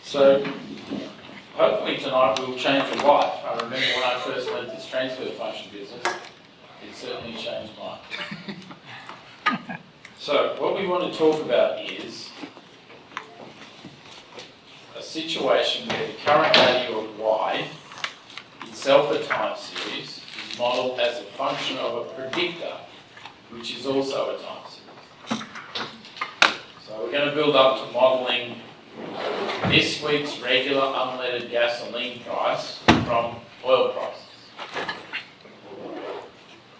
So, hopefully tonight we'll change your life. I remember when I first learned this transfer function business, it certainly changed mine. So, what we want to talk about is a situation where the current value of y, itself a time series, is modelled as a function of a predictor, which is also a time series. So we're going to build up to modelling this week's regular unleaded gasoline price from oil prices.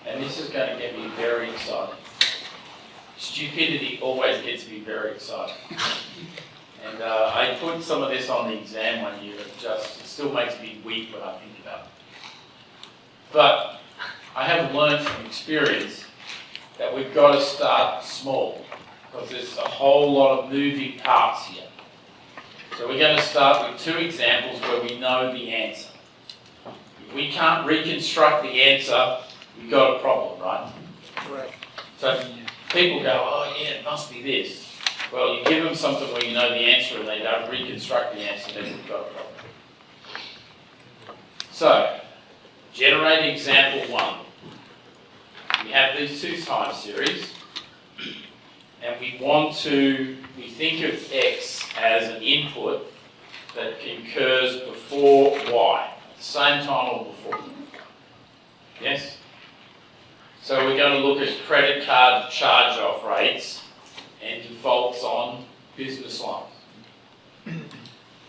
And this is going to get me very excited. Stupidity always gets me very excited. And I put some of this on the exam one year, it still makes me weak when I think about it. But I have learned from experience that we've got to start small, because there's a whole lot of moving parts here. So we're going to start with two examples where we know the answer. If we can't reconstruct the answer, we've got a problem, right? Correct. So people go, oh yeah, it must be this. Well, you give them something where you know the answer and they don't reconstruct the answer, then we've got a problem. So, generate example 1. We have these two time series, and we think of x as an input that occurs before y, at the same time or before. Yes? So we're going to look at credit card charge-off rates and defaults on business loans.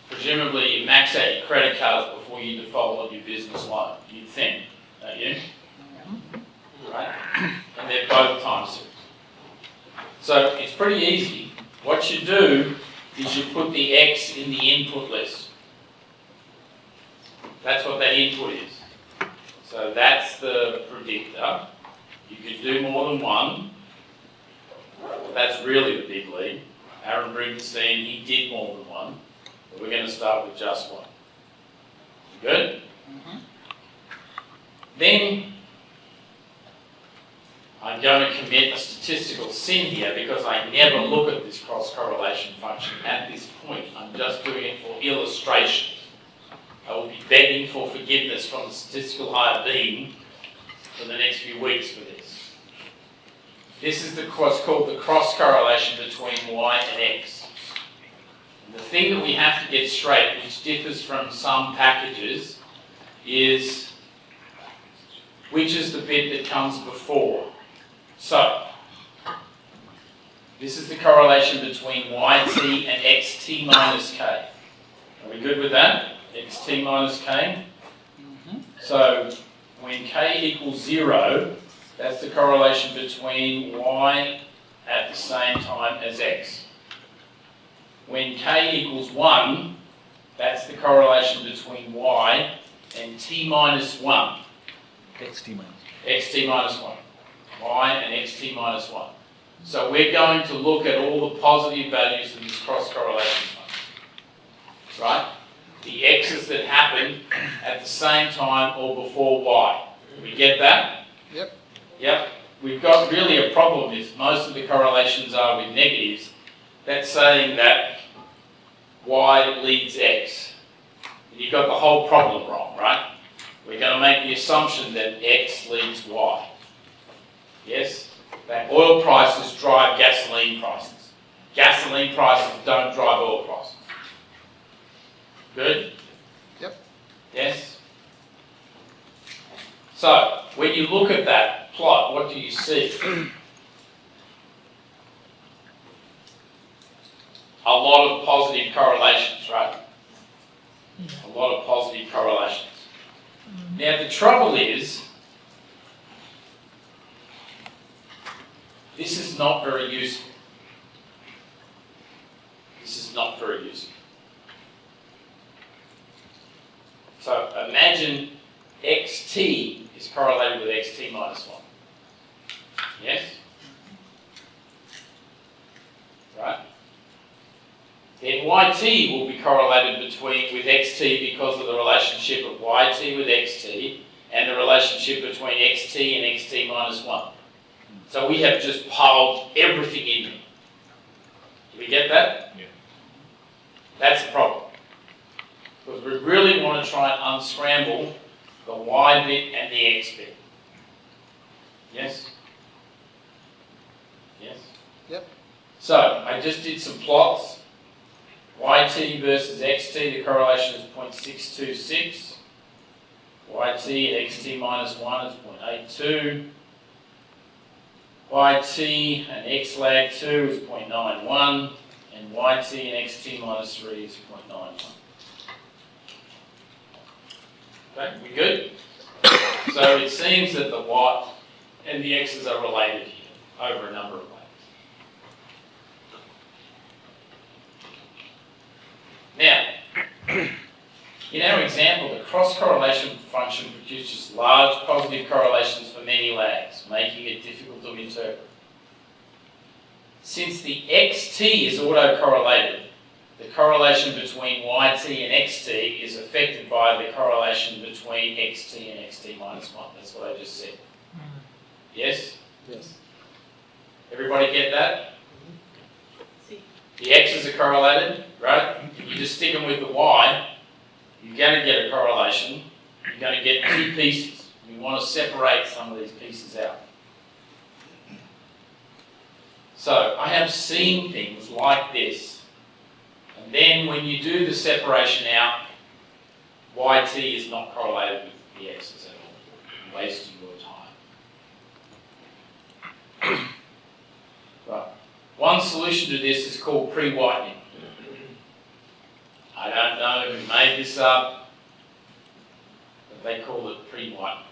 Presumably you max out your credit cards before you default on your business loan, you'd think, don't you? Right? And they're both time series. So it's pretty easy. What you do is you put the x in the input list. That's what that input is. So that's the predictor. You can do more than one. But that's really the big lead. Aaron Rubenstein, he did more than one. But we're going to start with just one. Good? Mm-hmm. Then I'm going to commit a statistical sin here because I never look at this cross-correlation function at this point. I'm just doing it for illustration. I will be begging for forgiveness from the statistical higher being for the next few weeks for this. This is what's called the cross-correlation between y and x. And the thing that we have to get straight, which differs from some packages, is which is the bit that comes before. So, this is the correlation between yt and xt minus k. Are we good with that? Xt minus k? Mm-hmm. So, when k equals 0, that's the correlation between y at the same time as x. When k equals 1, that's the correlation between y and t minus 1. xt minus. Xt minus 1. Y and xt minus 1. So we're going to look at all the positive values in this cross-correlation function. Right? The x's that happen at the same time or before y. Do we get that? Yep. Yep. We've got really a problem if most of the correlations are with negatives. That's saying that y leads x. You've got the whole problem wrong, right? We're going to make the assumption that x leads y. Yes? That oil prices drive gasoline prices. Gasoline prices don't drive oil prices. Good? Yep. Yes? So, when you look at that plot, what do you see? A lot of positive correlations, right? A lot of positive correlations. Now, the trouble is, this is not very useful. This is not very useful. So imagine xt is correlated with xt minus 1. Yes? Right? Then yt will be correlated with xt because of the relationship of yt with xt and the relationship between xt and xt minus 1. So we have just piled everything in them. Do we get that? Yeah. That's the problem. Because we really want to try and unscramble the y bit and the x bit. Yes? Yes? Yep. So, I just did some plots. YT versus XT, the correlation is 0.626. YT at XT minus 1 is 0.82. YT and X lag 2 is 0.91. And YT and XT minus 3 is 0.91. Okay, we good? So it seems that the Y and the X's are related here over a number of ways. Now, in our example, the cross-correlation function produces large positive correlations for many lags, making it difficult to interpret. Since the XT is autocorrelated, the correlation between YT and XT is affected by the correlation between XT and XT minus 1. That's what I just said. Yes? Yes. Everybody get that? The X's are correlated, right? If you just stick them with the Y, you're going to get a correlation. You're going to get two pieces. We want to separate some of these pieces out. So I have seen things like this. And then when you do the separation out, YT is not correlated with the X's at all. You're wasting your time. Right. One solution to this is called pre-whitening. I don't know who made this up, but they call it pre-whitening.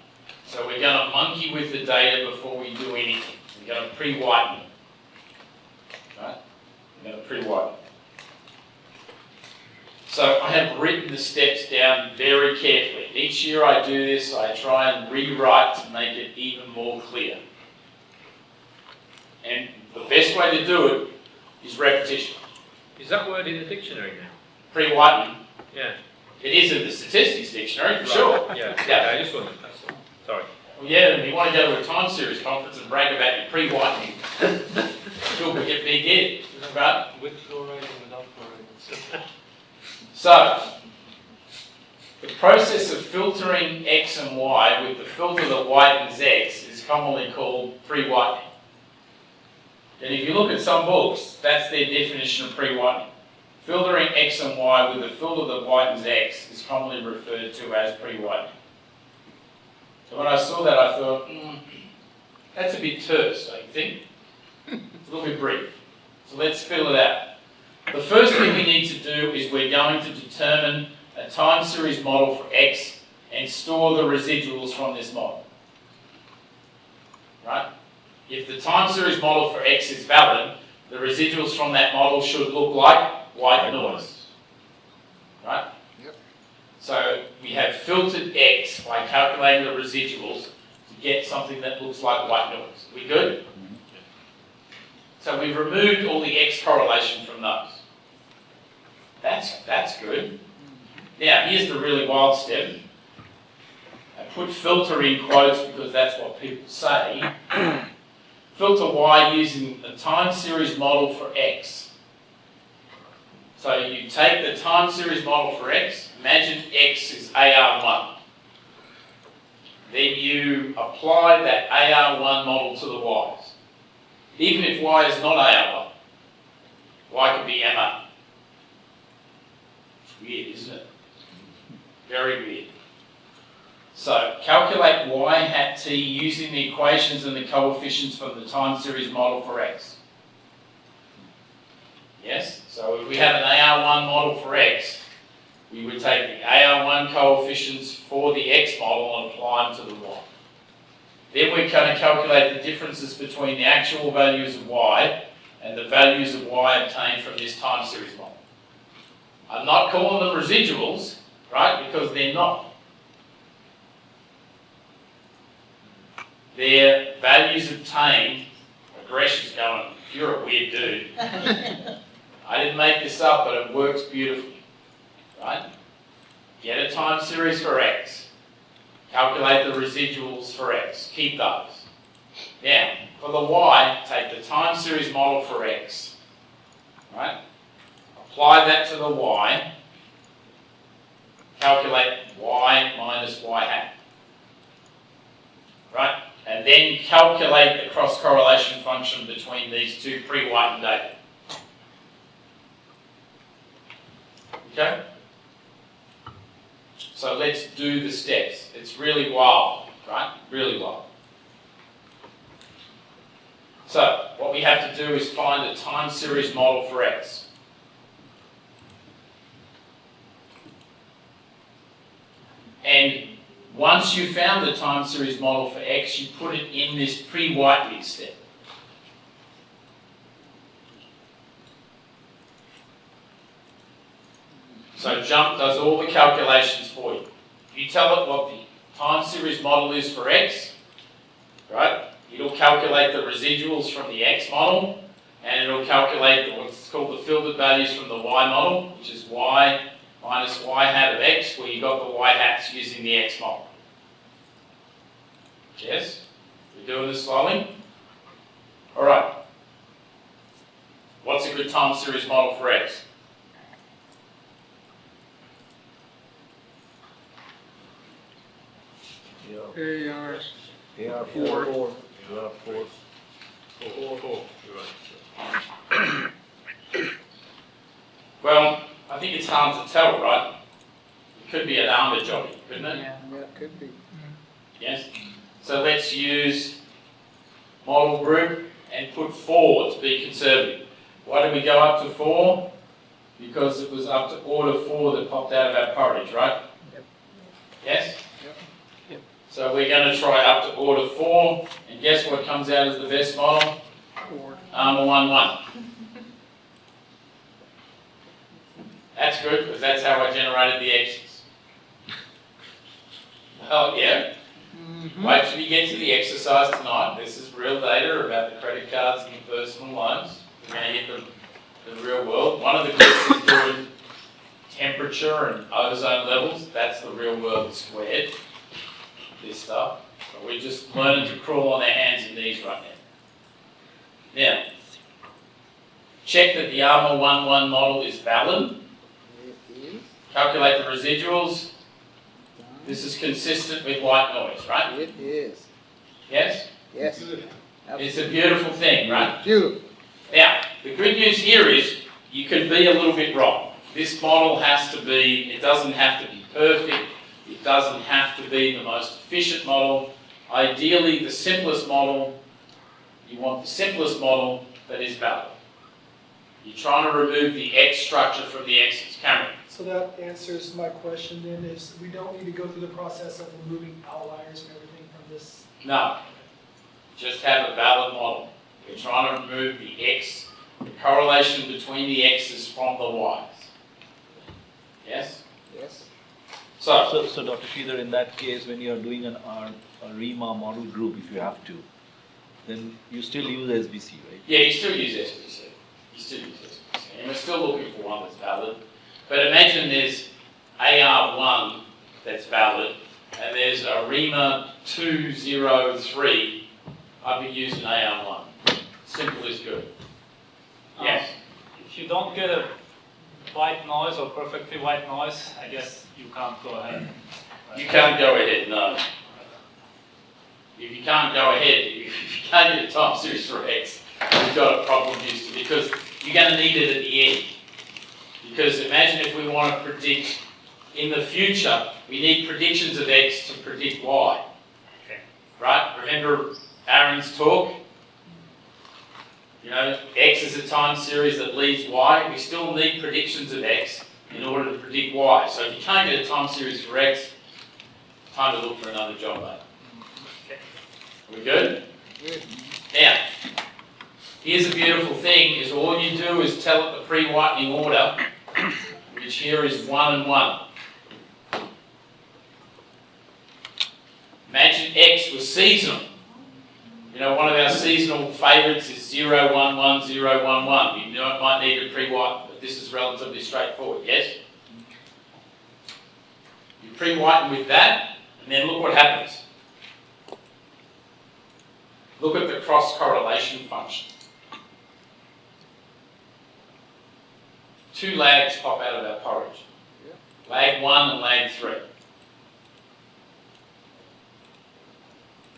So we're going to monkey with the data before we do anything. We're going to pre-whiten it. Right? We're going to pre-whiten it. So I have written the steps down very carefully. Each year I do this, I try and rewrite to make it even more clear. And the best way to do it is repetition. Is that word in the dictionary now? Pre-whitening. Yeah. It is in the statistics dictionary, for Right. sure. Yeah. Yeah. I just wondered. That's all. Sorry. Well, yeah, and you want to go to a time series conference and brag about your pre-whitening. Sure, we get big head. Right? With chlorine and without chlorine. So, the process of filtering X and Y with the filter that whitens X is commonly called pre-whitening. And if you look at some books, that's their definition of pre-whitening. Filtering X and Y with a filter that whitens X is commonly referred to as pre-whitening. So when I saw that, I thought, that's a bit terse, don't you think? It's a little bit brief. So let's fill it out. The first thing we need to do is we're going to determine a time series model for X and store the residuals from this model. Right? If the time series model for X is valid, the residuals from that model should look like white noise. Right? Yep. So we have filtered X by calculating the residuals to get something that looks like white noise. We good? So we've removed all the X correlation from those. That's good. Now here's the really wild step. I put filter in quotes because that's what people say. Filter Y using a time series model for X. So you take the time series model for X, imagine X is AR1. Then you apply that AR1 model to the Y's. Even if Y is not AR1, Y could be MA. It's weird, isn't it? Very weird. So calculate Y hat T using the equations and the coefficients from the time series model for X. Yes? So if we have an AR1 model for X, we would take the AR1 coefficients for the X model and apply them to the Y. Then we're going to calculate the differences between the actual values of Y and the values of Y obtained from this time series model. I'm not calling them residuals, right, because they're not. They're values obtained. Greg's going, you're a weird dude. I didn't make this up, but it works beautifully. Right? Get a time series for X. Calculate the residuals for X. Keep those. Now, for the Y, take the time series model for X. Right? Apply that to the Y. calculate y minus y hat. Right? And then calculate the cross-correlation function between these two pre-whitened data. Okay? So let's do the steps. It's really wild, right? Really wild. So what we have to do is find a time series model for x. And once you've found the time series model for x, you put it in this pre-whitening step. So JMP does all the calculations for you. If you tell it what the time series model is for x, right, it'll calculate the residuals from the x model, and it'll calculate what's called the filtered values from the y model, which is y minus y hat of x, where you got the y hats using the x model. Yes? We're doing this slowly? Alright. What's a good time series model for x? AR4. Four. Well, I think it's hard to tell, right? It could be an armour jockey, couldn't it? Yeah, it could be. Yes? So let's use model group and put 4 to be conservative. Why did we go up to 4? Because it was up to order 4 that popped out of our porridge, right? Yep. Yes? Yep. So we're going to try up to order 4, and guess what comes out as the best model? Armour 1-1. That's good, because that's how I generated the X's. Well, yeah. Wait till you get to the exercise tonight. This is real data about the credit cards and the personal loans. We're going to hit the real world. One of the groups is doing temperature and ozone levels. That's the real world squared, this stuff. So we're just learning to crawl on our hands and knees right now. Now, check that the Armour 1-1 model is valid. Calculate the residuals. This is consistent with white noise, right? It is. Yes? Yes. It's a beautiful thing, right? Beautiful. Now, the good news here is you can be a little bit wrong. This model has to be, it doesn't have to be perfect. It doesn't have to be the most efficient model. Ideally, the simplest model, you want the simplest model that is valid. You're trying to remove the X structure from the X's. Cameron? So that answers my question then, is we don't need to go through the process of removing outliers and everything from this. No. Just have a valid model. We're trying to remove the X, the correlation between the X's from the Y's. Yes? Yes. So So Dr. Sridhar, in that case, when you are doing a REMA model group, if you have to, then you still use SBC, right? yeah, you still use SBC. You still use SBC. And we're still looking for one that's valid. But imagine there's AR1 that's valid, and there's a REMA 203. I'd be using AR1. Simple is good. Yes? If you don't get a white noise or perfectly white noise, I guess you can't go ahead. You can't go ahead, no. If you can't go ahead, if you can't get a time series for X, you've got a problem because you're going to need it at the end. Because imagine if we want to predict in the future, we need predictions of X to predict Y. Okay. Right? Remember Aaron's talk? You know, X is a time series that leads Y. We still need predictions of X in order to predict Y. So if you can't get a time series for X, time to look for another job, mate. Okay. Are we good? Good. Now, here's a beautiful thing, is all you do is tell it the pre-whitening order, which here is 1 and 1. Imagine X was seasonal. You know, one of our seasonal favourites is 0, 1, 1, 0, 1, 1. You might need a pre-whiten, but this is relatively straightforward, yes? You pre-whiten with that, and then look what happens. Look at the cross-correlation function. 2 lags pop out of our porridge. lag 1 and lag 3.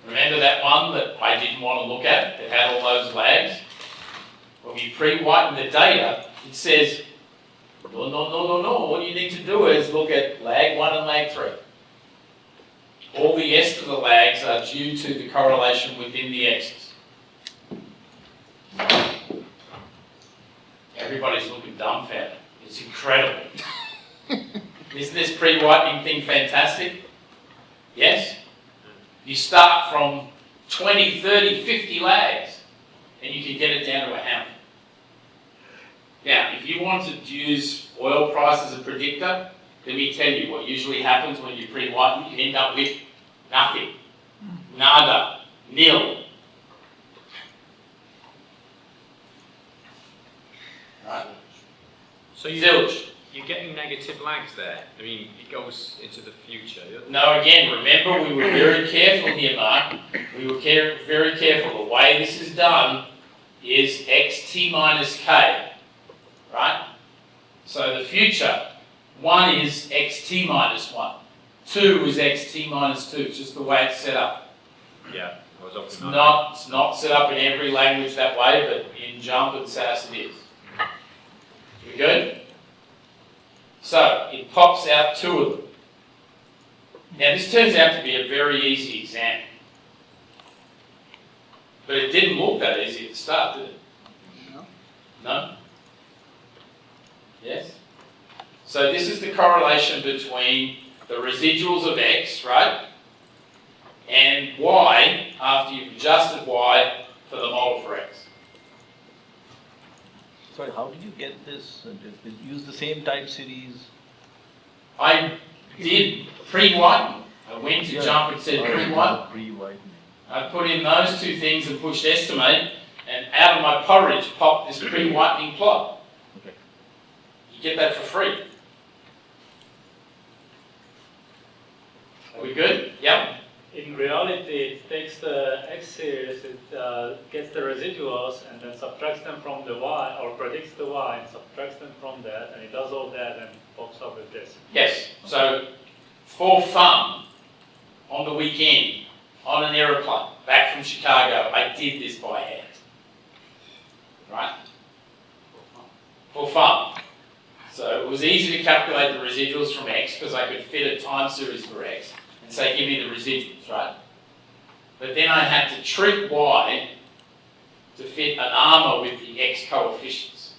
Remember that one that I didn't want to look at, that had all those lags? When we pre-whiten the data, it says, no. What you need to do is look at lag 1 and lag 3. All the rest of the lags are due to the correlation within the x's. Everybody's looking dumbfounded. It's incredible. Isn't this pre-whitening thing fantastic? Yes? You start from 20, 30, 50 lags, and you can get it down to a handful. Now, if you wanted to use oil price as a predictor, let me tell you what usually happens when you pre-whiten. You end up with nothing, nada, nil. Right? So Zilch. you're getting negative lags there. I mean, it goes into the future. No, again, remember we were very careful here, Mark. We were very careful. The way this is done is xt minus k, right? So the future, 1 is xt minus 1. 2 is xt minus 2. It's just the way it's set up. Yeah, I was It's not set up in every language that way, but in Jump and SAS it is. We good? So, it pops out 2 of them. Now this turns out to be a very easy example. But it didn't look that easy at the start, did it? No. No? Yes? So this is the correlation between the residuals of x, right? And y, after you've adjusted y for the model for x. Sorry, how did you get this? Did you use the same type series? I did pre-whiten. I went to Jump and said pre-whiten. Pre-whitening. I put in those two things and pushed estimate, and out of my porridge popped this pre-whitening plot. Okay. You get that for free. Are we good? Yep. In reality, it takes the X series, it gets the residuals and then subtracts them from the Y, or predicts the Y and subtracts them from that, and it does all that and pops up with this. Yes. So, for fun, on the weekend, on an aeroplane, back from Chicago, I did this by hand. Right? For fun. So it was easy to calculate the residuals from X because I could fit a time series for X and say, give me the residuals, right? But then I had to treat Y to fit an armor with the X coefficients.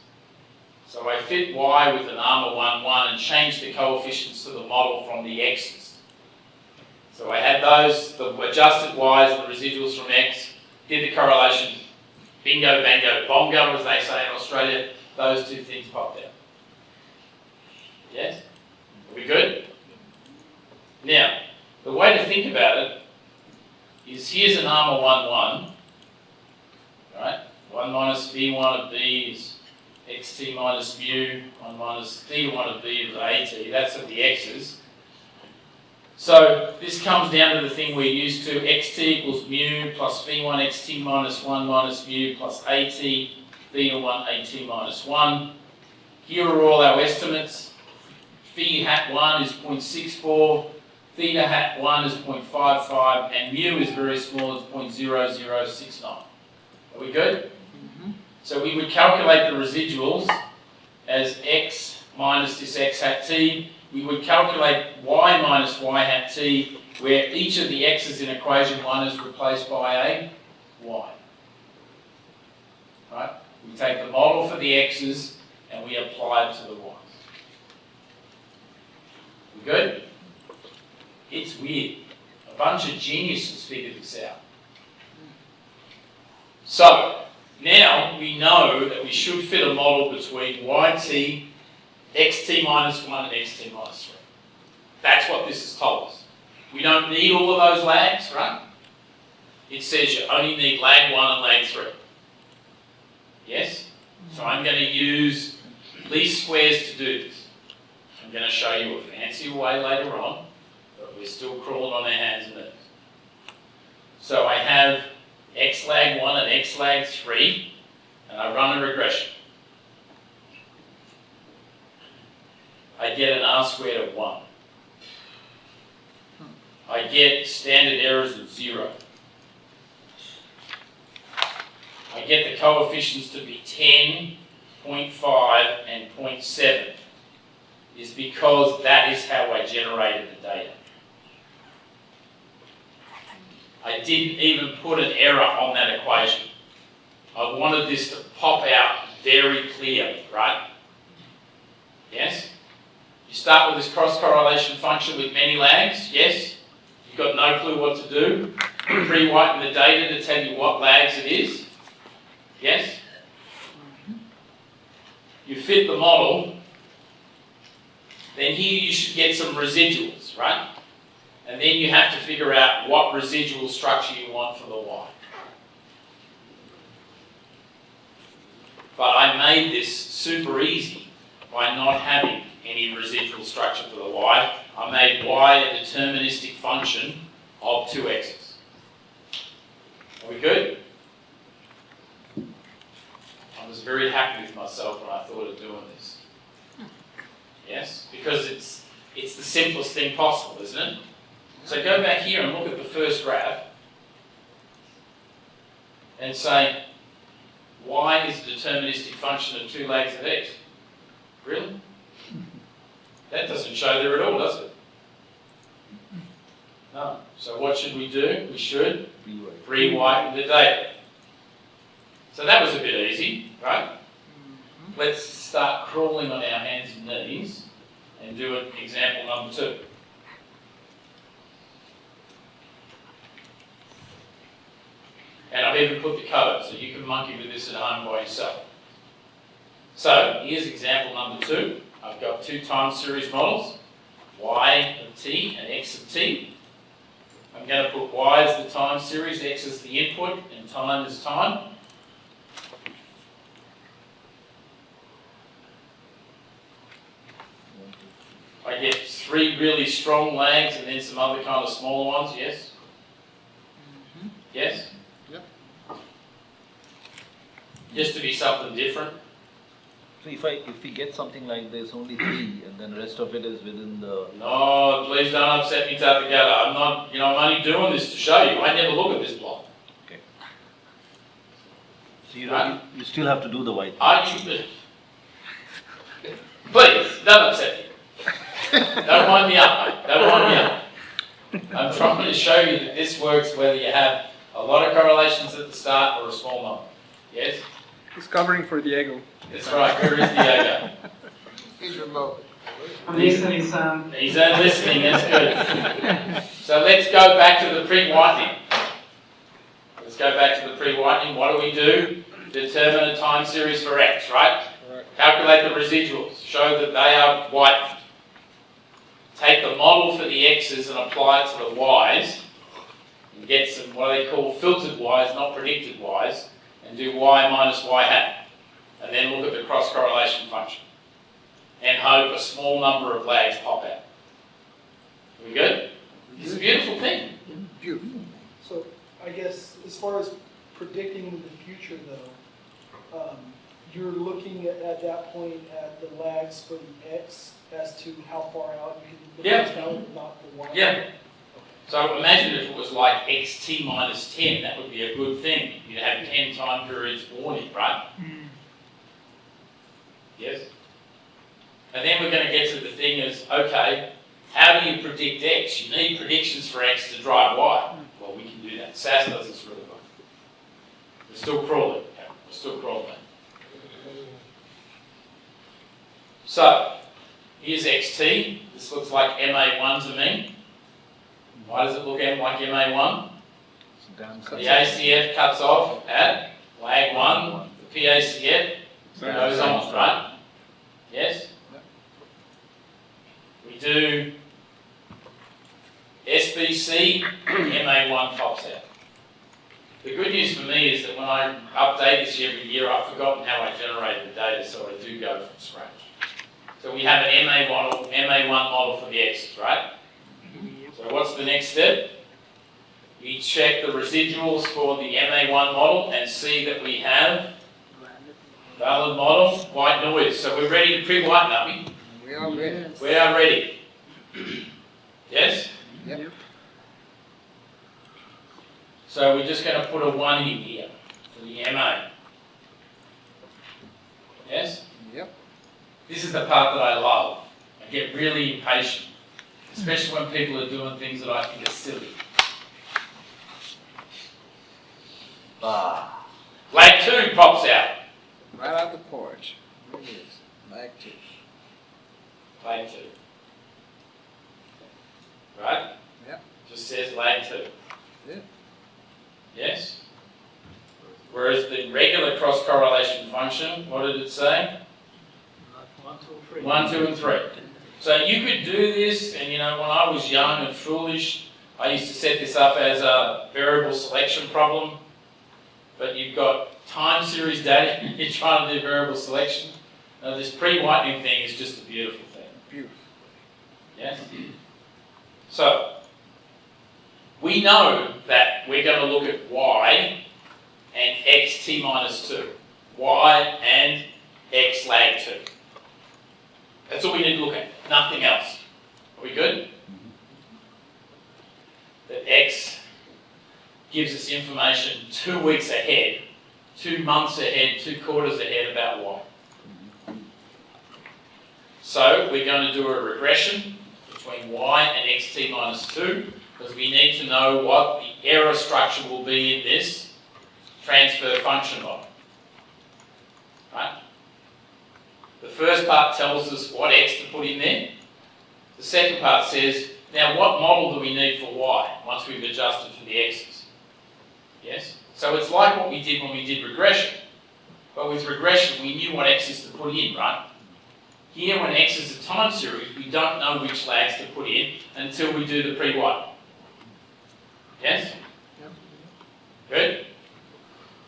So I fit Y with an armor 1, 1 and changed the coefficients to the model from the X's. So I had those, the adjusted Y's, the residuals from X, did the correlation, bingo, bango, bongo, as they say in Australia, those two things popped out. Yes? Are we good? Now, the way to think about it is here's an armor 1, 1, right? 1 minus V1 of B is xt minus mu, 1 minus theta 1 of B is AT, that's of the x's. So this comes down to the thing we're used to, xt equals mu plus v1 xt minus 1 minus mu plus at theta 1 at minus 1. Here are all our estimates. Phi hat 1 is 0.64, theta hat 1 is 0.55, and mu is very small, it's 0.0069. Are we good? Mm-hmm. So we would calculate the residuals as x minus this x hat t. We would calculate y minus y hat t, where each of the x's in equation 1 is replaced by a y. Right? We take the model for the x's and we apply it to the y's. We good? It's weird. A bunch of geniuses figured this out. So, now we know that we should fit a model between yt, xt minus 1 and xt minus 3. That's what this has told us. We don't need all of those lags, right? It says you only need lag 1 and lag 3. Yes? So I'm going to use least squares to do this. I'm going to show you a fancier way later on, but we're still crawling on our hands and knees. So I have x lag 1 and x lag 3, and I run a regression. I get an R squared of 1. I get standard errors of 0. I get the coefficients to be 10, 0.5 and 0.7 is because that is how I generated the data. I didn't even put an error on that equation. I wanted this to pop out very clearly, right? Yes? You start with this cross-correlation function with many lags, yes? You've got no clue what to do. Pre-whiten the data to tell you what lags it is. Yes? You fit the model, then here you should get some residuals, right? And then you have to figure out what residual structure you want for the Y. But I made this super easy by not having any residual structure for the Y. I made Y a deterministic function of 2x's. Are we good? I was very happy with myself when I thought of doing this. Yes? Because it's the simplest thing possible, isn't it? So go back here and look at the first graph and say, Y is a deterministic function of 2 lags of x. Really? That doesn't show there at all, does it? No. So what should we do? We should rewrite the data. So that was a bit easy, right? Let's start crawling on our hands and knees and do an example number 2. And I've even put the code, so you can monkey with this at home by yourself. So here's example number 2. I've got 2 time series models, y of t and x of t. I'm going to put y as the time series, x as the input, and time is time. I get 3 really strong lags and then some other kind of smaller ones, yes? Yes? Yep. Just to be something different. So if we get something like this, only 3, and then the rest of it is within the... No, please don't upset me, Tathagata. I'm not, I'm only doing this to show you. I never look at this block. Okay. So you still have to do the white. Please, don't upset me. Don't wind me up, mate. Don't wind me up. I'm trying to show you that this works whether you have a lot of correlations at the start or a small number. Yes? He's covering for Diego. That's right. Where is Diego? He's remote. I'm listening, Sam. He's listening. That's good. So let's go back to the pre-whitening. Let's go back to the pre-whitening. What do we do? Determine a time series for x, right? Calculate the residuals. Show that they are whitened. Take the model for the x's and apply it to the y's. And get some, what they call filtered y's, not predicted y's. And do y minus y hat. And then look at the cross-correlation function. And hope a small number of lags pop out. Are we good? It's a beautiful thing. Beautiful. So I guess as far as predicting in the future though, you're looking at that point at the lags for the x as to how far out you can look Yeah. out, not the y. Yeah. So imagine if it was like xt minus 10, that would be a good thing. You'd have 10 time periods warning, right? Yes? And then we're going to get to the thing is, okay, how do you predict x? You need predictions for x to drive y. Well, we can do that. SAS does this really well. We're still crawling. Okay? We're still crawling. So, here's xt. This looks like MA1 to me. Why does it look like MA1? The ACF cuts off at lag 1. The PACF goes on, right? Yes? We do SBC, MA1 pops out. The good news for me is that when I update this every year, I've forgotten how I generated the data, so I do go from scratch. So we have an MA1 model for the x's, right? So what's the next step? We check the residuals for the MA1 model and see that we have valid model, white noise. So we're ready to pre-whiten, aren't we? We are ready. We are ready. Yes? Yep. So we're just going to put a 1 in here for the MA. Yes? Yep. This is the part that I love. I get really impatient, especially when people are doing things that I think are silly. Flag 2 pops out. Right out the porch. There it is. Flag 2. Flag 2. Right? Yep. Just says lag 2. Yep. Yes? Whereas the regular cross correlation function, what did it say? 1, 2, 3. 1, 2, and 3. So you could do this, and when I was young and foolish, I used to set this up as a variable selection problem. But you've got time series data, and you're trying to do variable selection. Now this pre-whitening thing is just a beautiful thing. Beautiful. Yes? So, we know that we're going to look at y and x t minus 2. Y and x lag 2. That's all we need to look at. Nothing else. Are we good? That x gives us information 2 weeks ahead, 2 months ahead, 2 quarters ahead about y. So we're going to do a regression between y and xt minus 2 because we need to know what the error structure will be in this transfer function model. Right? The first part tells us what x to put in there. The second part says, now what model do we need for y once we've adjusted for the x's? Yes? So it's like what we did when we did regression. But with regression, we knew what x's to put in, right? Here, when x is a time series, we don't know which lags to put in until we do the pre-white. Yes? Yep. Good?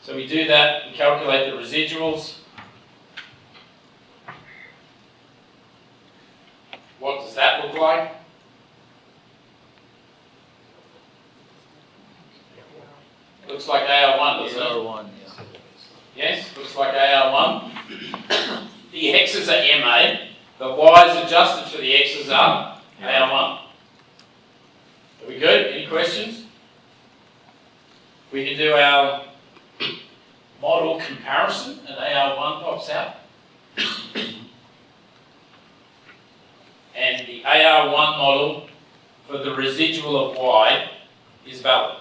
So we do that, we calculate the residuals. What does that look like? Looks like AR1, doesn't it? AR1, yeah. Yes, looks like AR1. The x's are MA, the y's adjusted for the x's are AR1. Are we good? Any questions? We can do our model comparison and AR1 pops out. And the AR1 model for the residual of y is valid.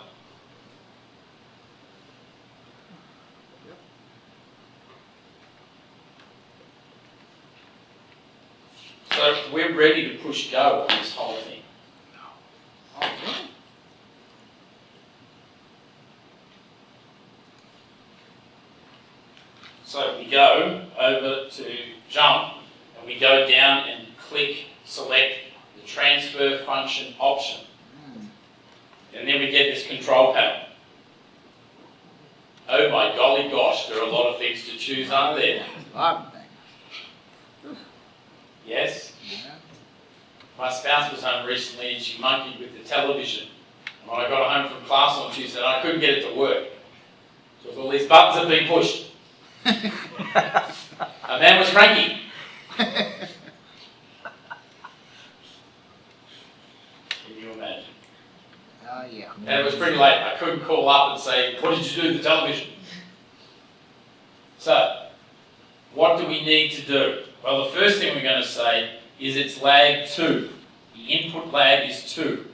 So we're ready to push go on this whole thing. So we go over to jump and we go down and select the transfer function option. And then we get this control panel. Oh my golly gosh, there are a lot of things to choose, aren't there? Yes? Yeah. My spouse was home recently and she monkeyed with the television. And when I got home from class on Tuesday, I couldn't get it to work. So all these buttons have been pushed. A man was cranky. Can you imagine? Oh, yeah. And it was pretty late. I couldn't call up and say, what did you do to the television? So, what do we need to do? Well, the first thing we're going to say is it's lag 2. The input lag is 2.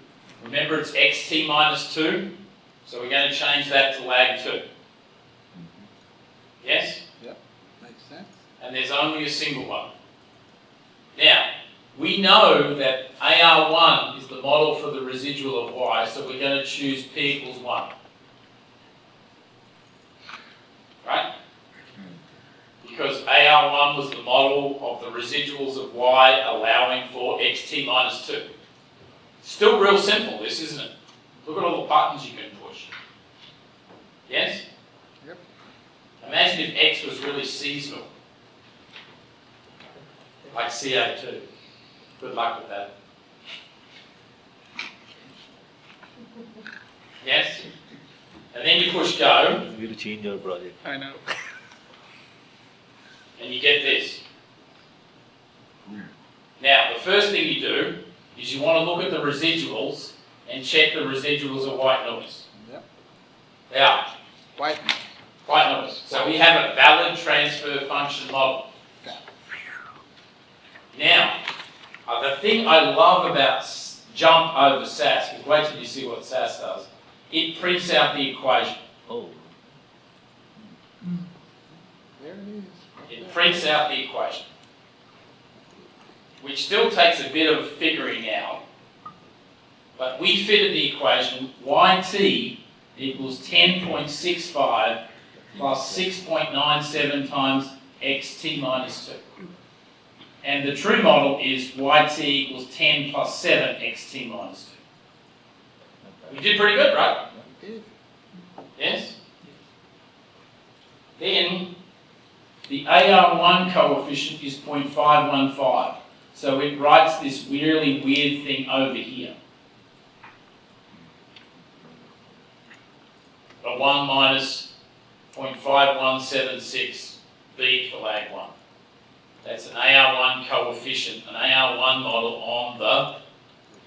Remember, it's xt minus 2, so we're going to change that to lag 2. Yes? Yep. Makes sense. And there's only a single one. Now, we know that AR1 is the model for the residual of y, so we're going to choose p equals 1. Right? Because AR1 was the model of the residuals of y allowing for xt minus 2. Still real simple, this, isn't it? Look at all the buttons you can push. Yes? Yep. Imagine if x was really seasonal. Like CO2. Good luck with that. Yes? And then you push go, We'll change our project. I know. and you get this. first thing you do is you want to look at the residuals and check the residuals are white noise. Yep. They are. White. White noise. So we have a valid transfer function model. Now, the thing I love about jump over SAS, because wait till you see what SAS does, it prints out the equation. Oh. There it is. It prints out the equation, which still takes a bit of figuring out, but we fitted the equation yt equals 10.65 plus 6.97 times xt minus 2. And the true model is yt equals 10 plus 7 xt minus 2. We did pretty good, right? Yes? Then the AR1 coefficient is 0.515. So it writes this really weird thing over here. A 1 minus 0.5176 B for lag 1. That's an AR1 coefficient, an AR1 model on the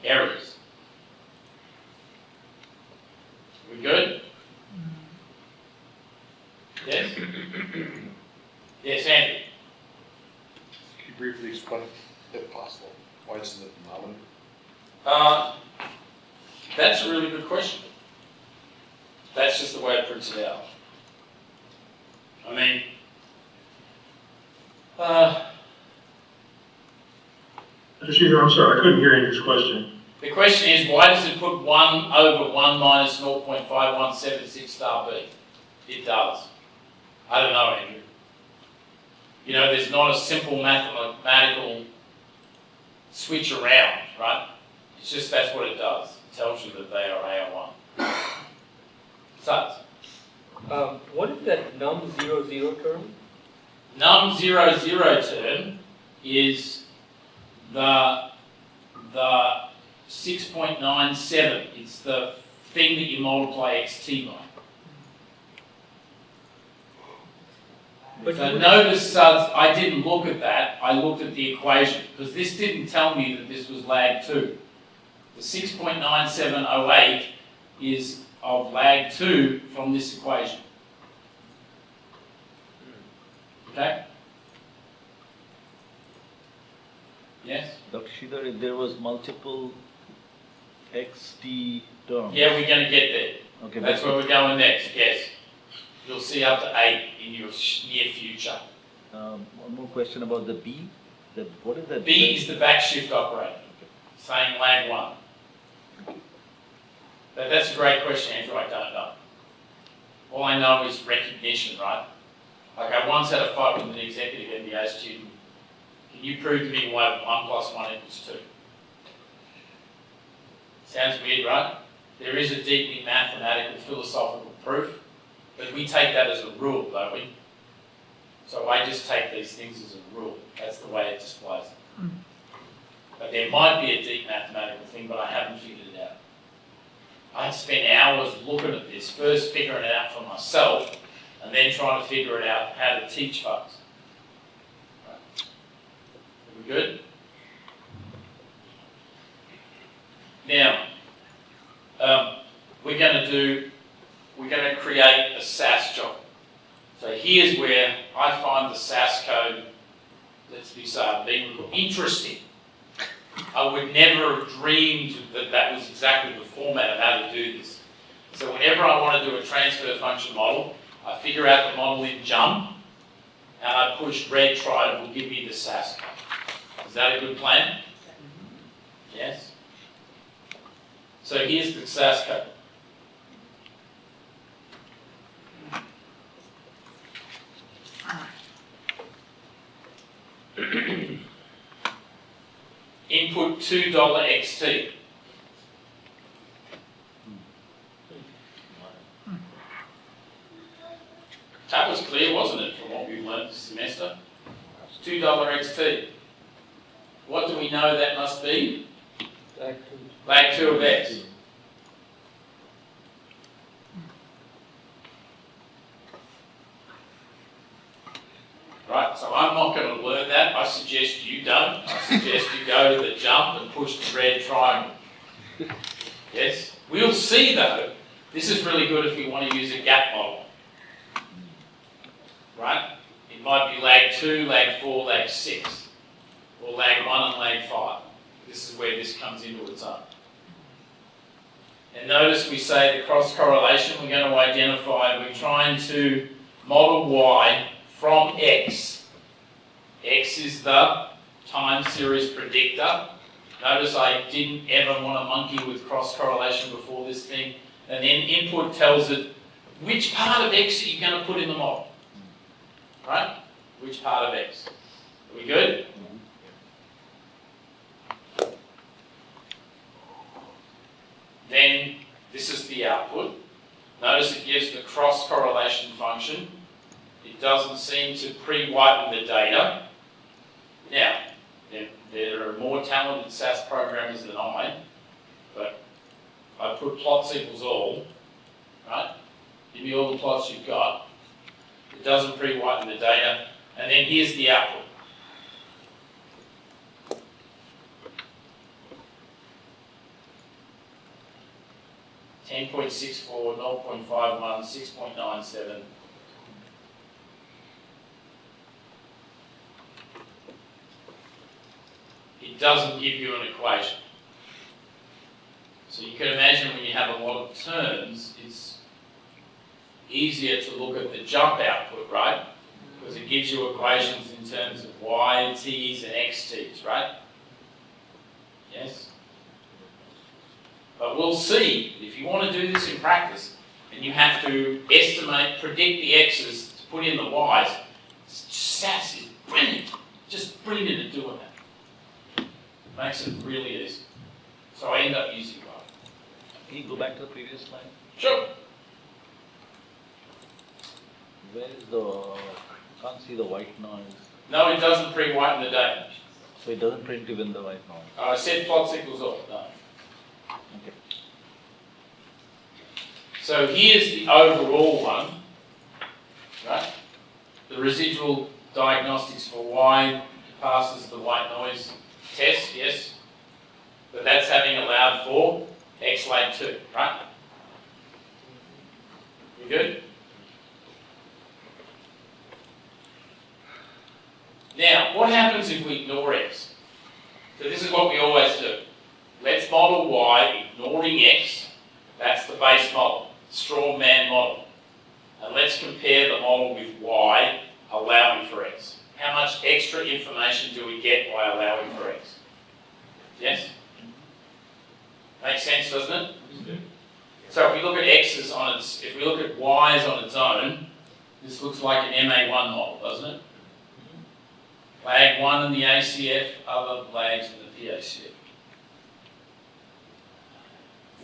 errors. We good? Yes? Yes, Andy? Can you briefly explain, if possible, why it's in the denominator? That's a really good question. That's just the way it prints it out. I mean, I'm sorry, I couldn't hear Andrew's question. the question is, why does it put 1 over 1 minus 0.5176 star B? It does. I don't know, Andrew. You know, there's not a simple mathematical switch around, right? It's just that's what it does. It tells you that they are AR1. So, what is that num00 term? num00 term is the 6.97. It's the thing that you multiply xt by. But So notice I didn't look at that, I looked at the equation, because this didn't tell me that this was lag 2. The 6.9708 is of lag 2 from this equation. Okay? Yes? Dr. Sridhar, if there was multiple xt terms. Yeah, we're going to get there. Okay, That's where we're going next, yes. You'll see up to 8 in your near future. One more question about the B. What is that? B is the backshift operator. Same lag 1. That's a great question, Andrew. I don't know. All I know is recognition, right? Like I once had a fight with an executive MBA student. Can you prove to me why 1 plus 1 equals 2? Sounds weird, right? There is a deeply mathematical, philosophical proof, but we take that as a rule, don't we? So I just take these things as a rule. That's the way it displays it. But there might be a deep mathematical thing, but I haven't figured it out. I spent hours looking at this, first figuring it out for myself, and then trying to figure it out how to teach folks. Right. Are we good? Now, we're going to create a SAS job. So here's where I find the SAS code, let's be being interesting. I would never have dreamed that that was exactly the format of how to do this. So whenever I want to do a transfer function model, I figure out the model in jump, and I push red try, and it will give me the SAS code. Is that a good plan? Yes? So here's the SAS code. Input $2 XT. That was clear, wasn't it, from what we learned this semester? $2 XT. What do we know that must be? Lag 2 of X. Right, so I'm not going to learn that. I suggest you don't. I suggest you go to the jump and push the red triangle. Yes? We'll see though, this is really good if we want to use a gap model. Right? It might be lag 2, lag 4, lag 6, or lag 1 and lag 5. This is where this comes into its own. And notice we say the cross correlation, we're going to identify, we're trying to model Y from X. X is the time series predictor. Notice I didn't ever want to monkey with cross correlation before this thing. And then input tells it which part of X are you going to put in the model. Right? Which part of X? Are we good? Then this is the output. Notice it gives the cross correlation function. It doesn't seem to pre-whiten the data. Now, there are more talented SAS programmers than I, but I put plots equals all, right? Give me all the plots you've got. It doesn't pre-whiten the data, and then here's the output. .64, 0.51, 6.97. It doesn't give you an equation. So you can imagine when you have a lot of terms, it's easier to look at the jump output, right? Because it gives you equations in terms of y, t's, and xt's, right? Yes? But we'll see, if you want to do this in practice, and you have to estimate, predict the x's to put in the y's, SAS is brilliant. Just brilliant at doing that. Makes it really easy. So I end up using Y. Can you go back to the previous slide? Sure. Where is the, can't see the white noise. No, it doesn't pre-whiten the data. So it doesn't print even the white noise. I said plots equals all. No. Okay. So here's the overall one, right? The residual diagnostics for Y passes the white noise test, yes? But that's having allowed for X lag 2, right? We good? Now, what happens if we ignore X? So this is what we always do. Let's model Y ignoring X. That's the base model, straw man model. And let's compare the model with Y allowing for X. How much extra information do we get by allowing for X? Yes? Makes sense, doesn't it? So if we look at X's on its, if we look at Y's on its own, this looks like an MA1 model, doesn't it? Lag 1 in the ACF, other lags in the PACF.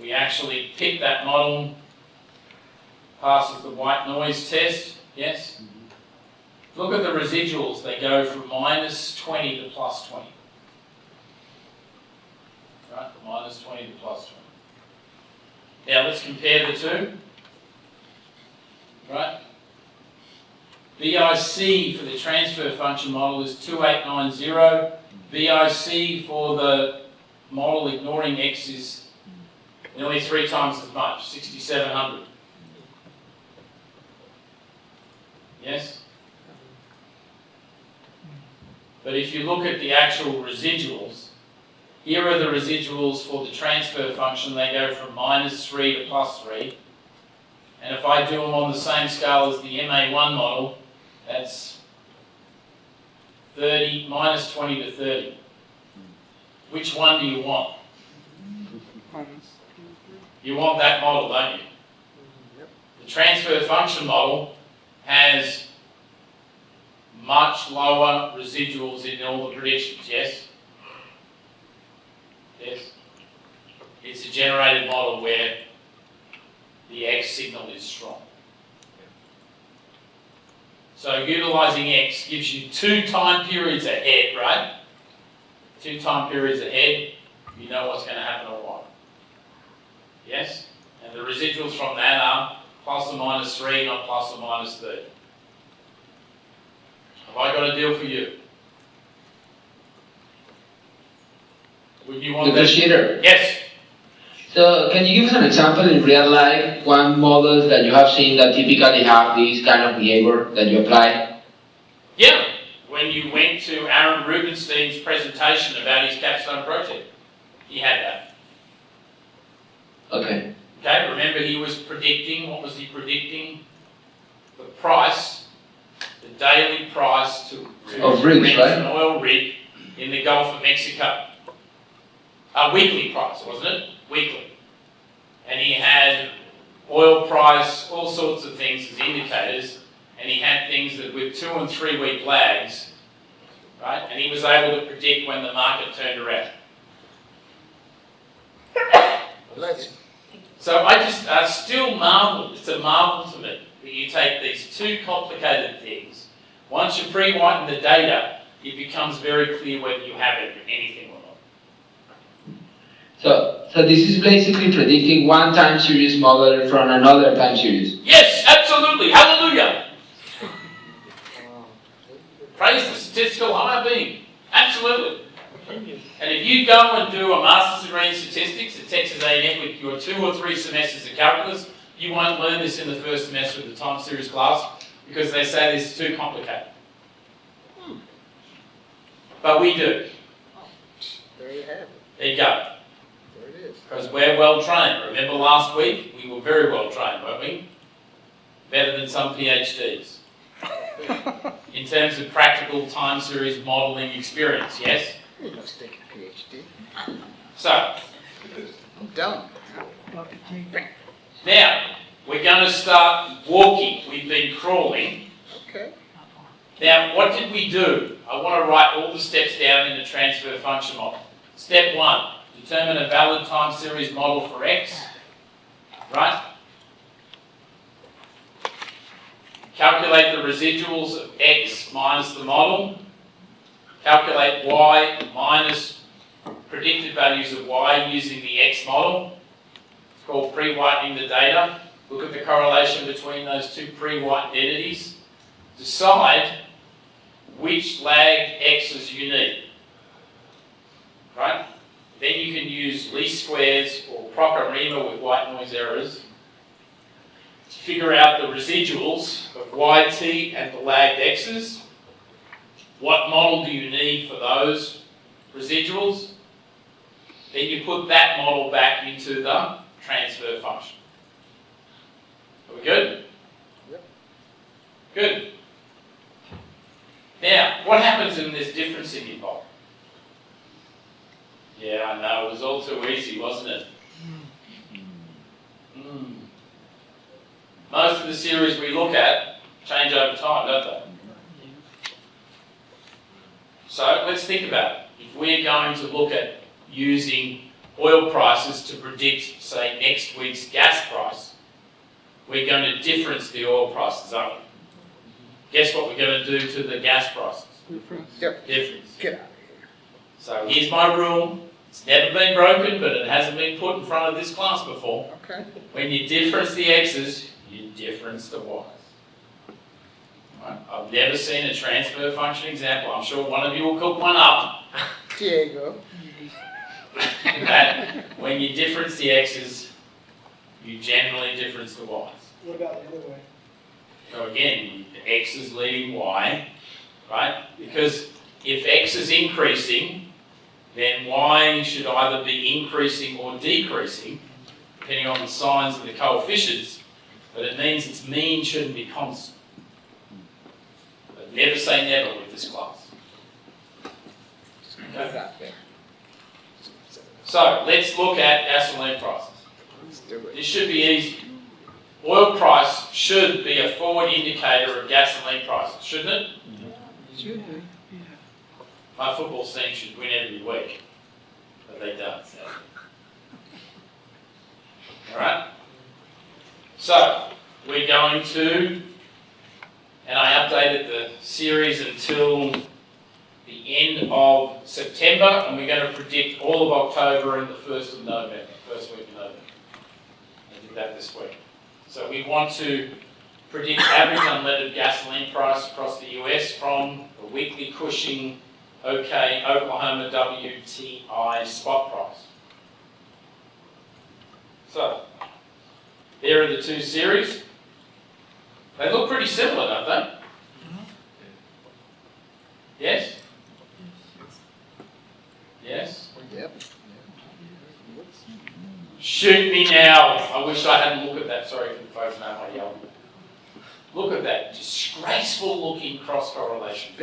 We actually pick that model, passes the white noise test, yes? Look at the residuals, they go from minus 20 to plus 20. Right, minus 20 to plus 20. Now let's compare the two. Right? BIC for the transfer function model is 2890. BIC for the model ignoring X is nearly 3 times as much, 6700. Yes? But if you look at the actual residuals, here are the residuals for the transfer function. They go from minus 3 to plus 3. And if I do them on the same scale as the MA1 model, that's 30, minus 20 to 30. Which one do you want? You want that model, don't you? The transfer function model has much lower residuals in all the predictions, yes? Yes? It's a generated model where the X signal is strong. So utilizing X gives you 2 time periods ahead, right? 2 time periods ahead, you know what's going to happen or what. Yes? And the residuals from that are plus or minus 3, not plus or minus 30. Have I got a deal for you? Would you want that? Differentiator. Yes. So can you give us an example in real life, one models that you have seen that typically have this kind of behavior that you apply? Yeah. When you went to Aaron Rubenstein's presentation about his capstone project, he had that. Okay. Okay, remember he was predicting, what was he predicting? The price, the daily price to Of rigs, rent right? an oil rig in the Gulf of Mexico. A weekly price, wasn't it? Weekly. And he had oil price, all sorts of things as indicators, and he had things that with 2 and 3 week lags, right? And he was able to predict when the market turned around. So I just still marvel, it's a marvel to me that you take these two complicated things. Once you pre-whiten the data, it becomes very clear whether you have anything or not. So this is basically predicting one time series model from another time series. Yes, absolutely. Hallelujah. Praise the statistical higher being. Absolutely. And if you go and do a master's degree in statistics at Texas A&M with your 2 or 3 semesters of calculus, you won't learn this in the first semester of the time series class because they say this is too complicated. But we do. There you have it. There you go. There it is. Because we're well trained. Remember last week? We were very well trained, weren't we? Better than some PhDs. In terms of practical time series modelling experience, yes? You must take a PhD. So, I'm done. now, we're going to start walking. We've been crawling. Okay. Now, what did we do? I want to write all the steps down in the transfer function model. Step 1, determine a valid time series model for X. Right? Calculate the residuals of X minus the model. Calculate Y minus predicted values of Y using the X model. It's called pre-whitening the data. Look at the correlation between those two pre-whitened entities. Decide which lagged X's you need. Right? Then you can use least squares or Proctor-Riemann with white noise errors to figure out the residuals of YT and the lagged X's. What model do you need for those residuals? Then you put that model back into the transfer function. Are we good? Yep. Good. Now, what happens when there's difference in your model? Yeah, I know, it was all too easy, wasn't it? Most of the series we look at change over time, don't they? So let's think about it. If we're going to look at using oil prices to predict, say, next week's gas price, we're going to difference the oil prices, aren't we? Guess what we're going to do to the gas prices? Yep. Difference. Get out of here. So here's my rule. It's never been broken, but it hasn't been put in front of this class before. Okay. When you difference the x's, you difference the y's. Right? I've never seen a transfer function example. I'm sure one of you will cook one up. Diego. That when you difference the x's, you generally difference the y's. What about the other way? So again, the x is leading y, right? Because if x is increasing, then y should either be increasing or decreasing, depending on the signs of the coefficients, but it means its mean shouldn't be constant. But never say never with this class. Okay. So let's look at gasoline prices. Let's do it. This should be easy. Oil price should be a forward indicator of gasoline prices, shouldn't it? Should be. My football team should win every week, but they don't. Alright? So, we're going to, and I updated the series until the end of September, and we're going to predict all of October and the 1st of November, first week of November. I did that this week. So we want to predict average unleaded gasoline price across the US from the weekly Cushing Okay, Oklahoma WTI spot price. So, there are the two series. They look pretty similar, don't they? Yes? Yes? Yep. Shoot me now. I wish I hadn't looked at that. Sorry for the folks know I yelled. Look at that disgraceful looking cross correlation.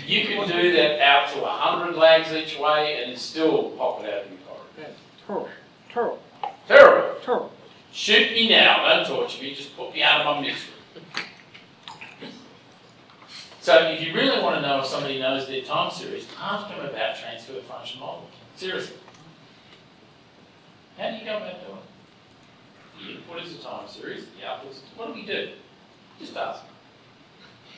You can do that out to 100 lags each way and still pop it out of your corridor. Terrible. Terrible. Terrible. Terrible. Shoot me now. Don't torture me. Just put me out of my misery. So if you really want to know if somebody knows their time series, ask them about transfer function model. Seriously. How do you go about doing it? The input is a time series, the output is, what do we do? Just ask.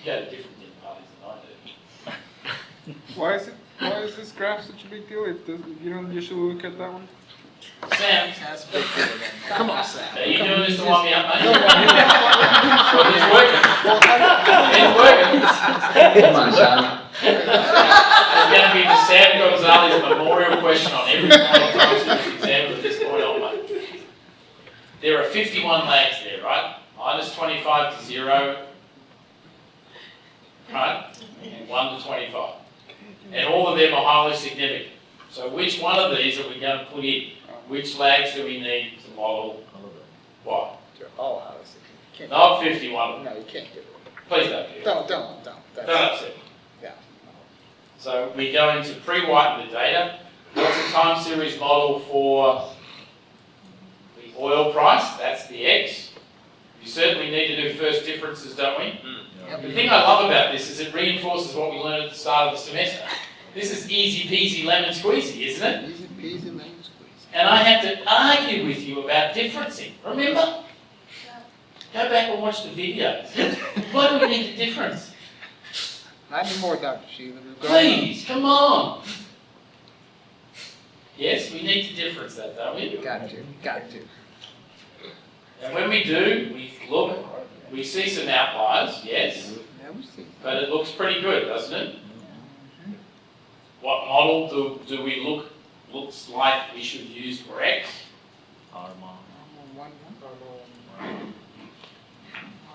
You go to different dinner parties than I do. Why is this graph such a big deal? You don't usually look at that one. Sam, Come on, Sam. are you doing this to wind me up, mate? Well, it's working. It's working. Come on, Sam. There's going to be the Sam Gonzalez memorial question on every time series exam from this point on, mate. There are 51 lags there, right? Minus 25 to 0, right? And 1 to 25. And all of them are highly significant. So which one of these are we going to put in? Which lags do we need to model what? They're all highly significant. Not 51. No, you can't do it. Please don't do it. Don't. Don't upset me. Yeah. So we're going to pre-whiten the data. What's the time series model for the oil price? That's the X. You certainly need to do first differences, don't we? Yep. The thing I love about this is it reinforces what we learned at the start of the semester. This is easy peasy lemon squeezy, isn't it? Easy peasy lemon squeeze. And I have to argue with you about differencing. Remember? Go back and watch the videos. Why do we need the difference? Not anymore, Dr. Sheila. Please, come on. Yes, we need to difference that, don't we? Got to. And when we do, we look, we see some outliers, yes, Yeah, we see. but it looks pretty good, doesn't it? What model do we looks like we should use for X? Armor 1-1.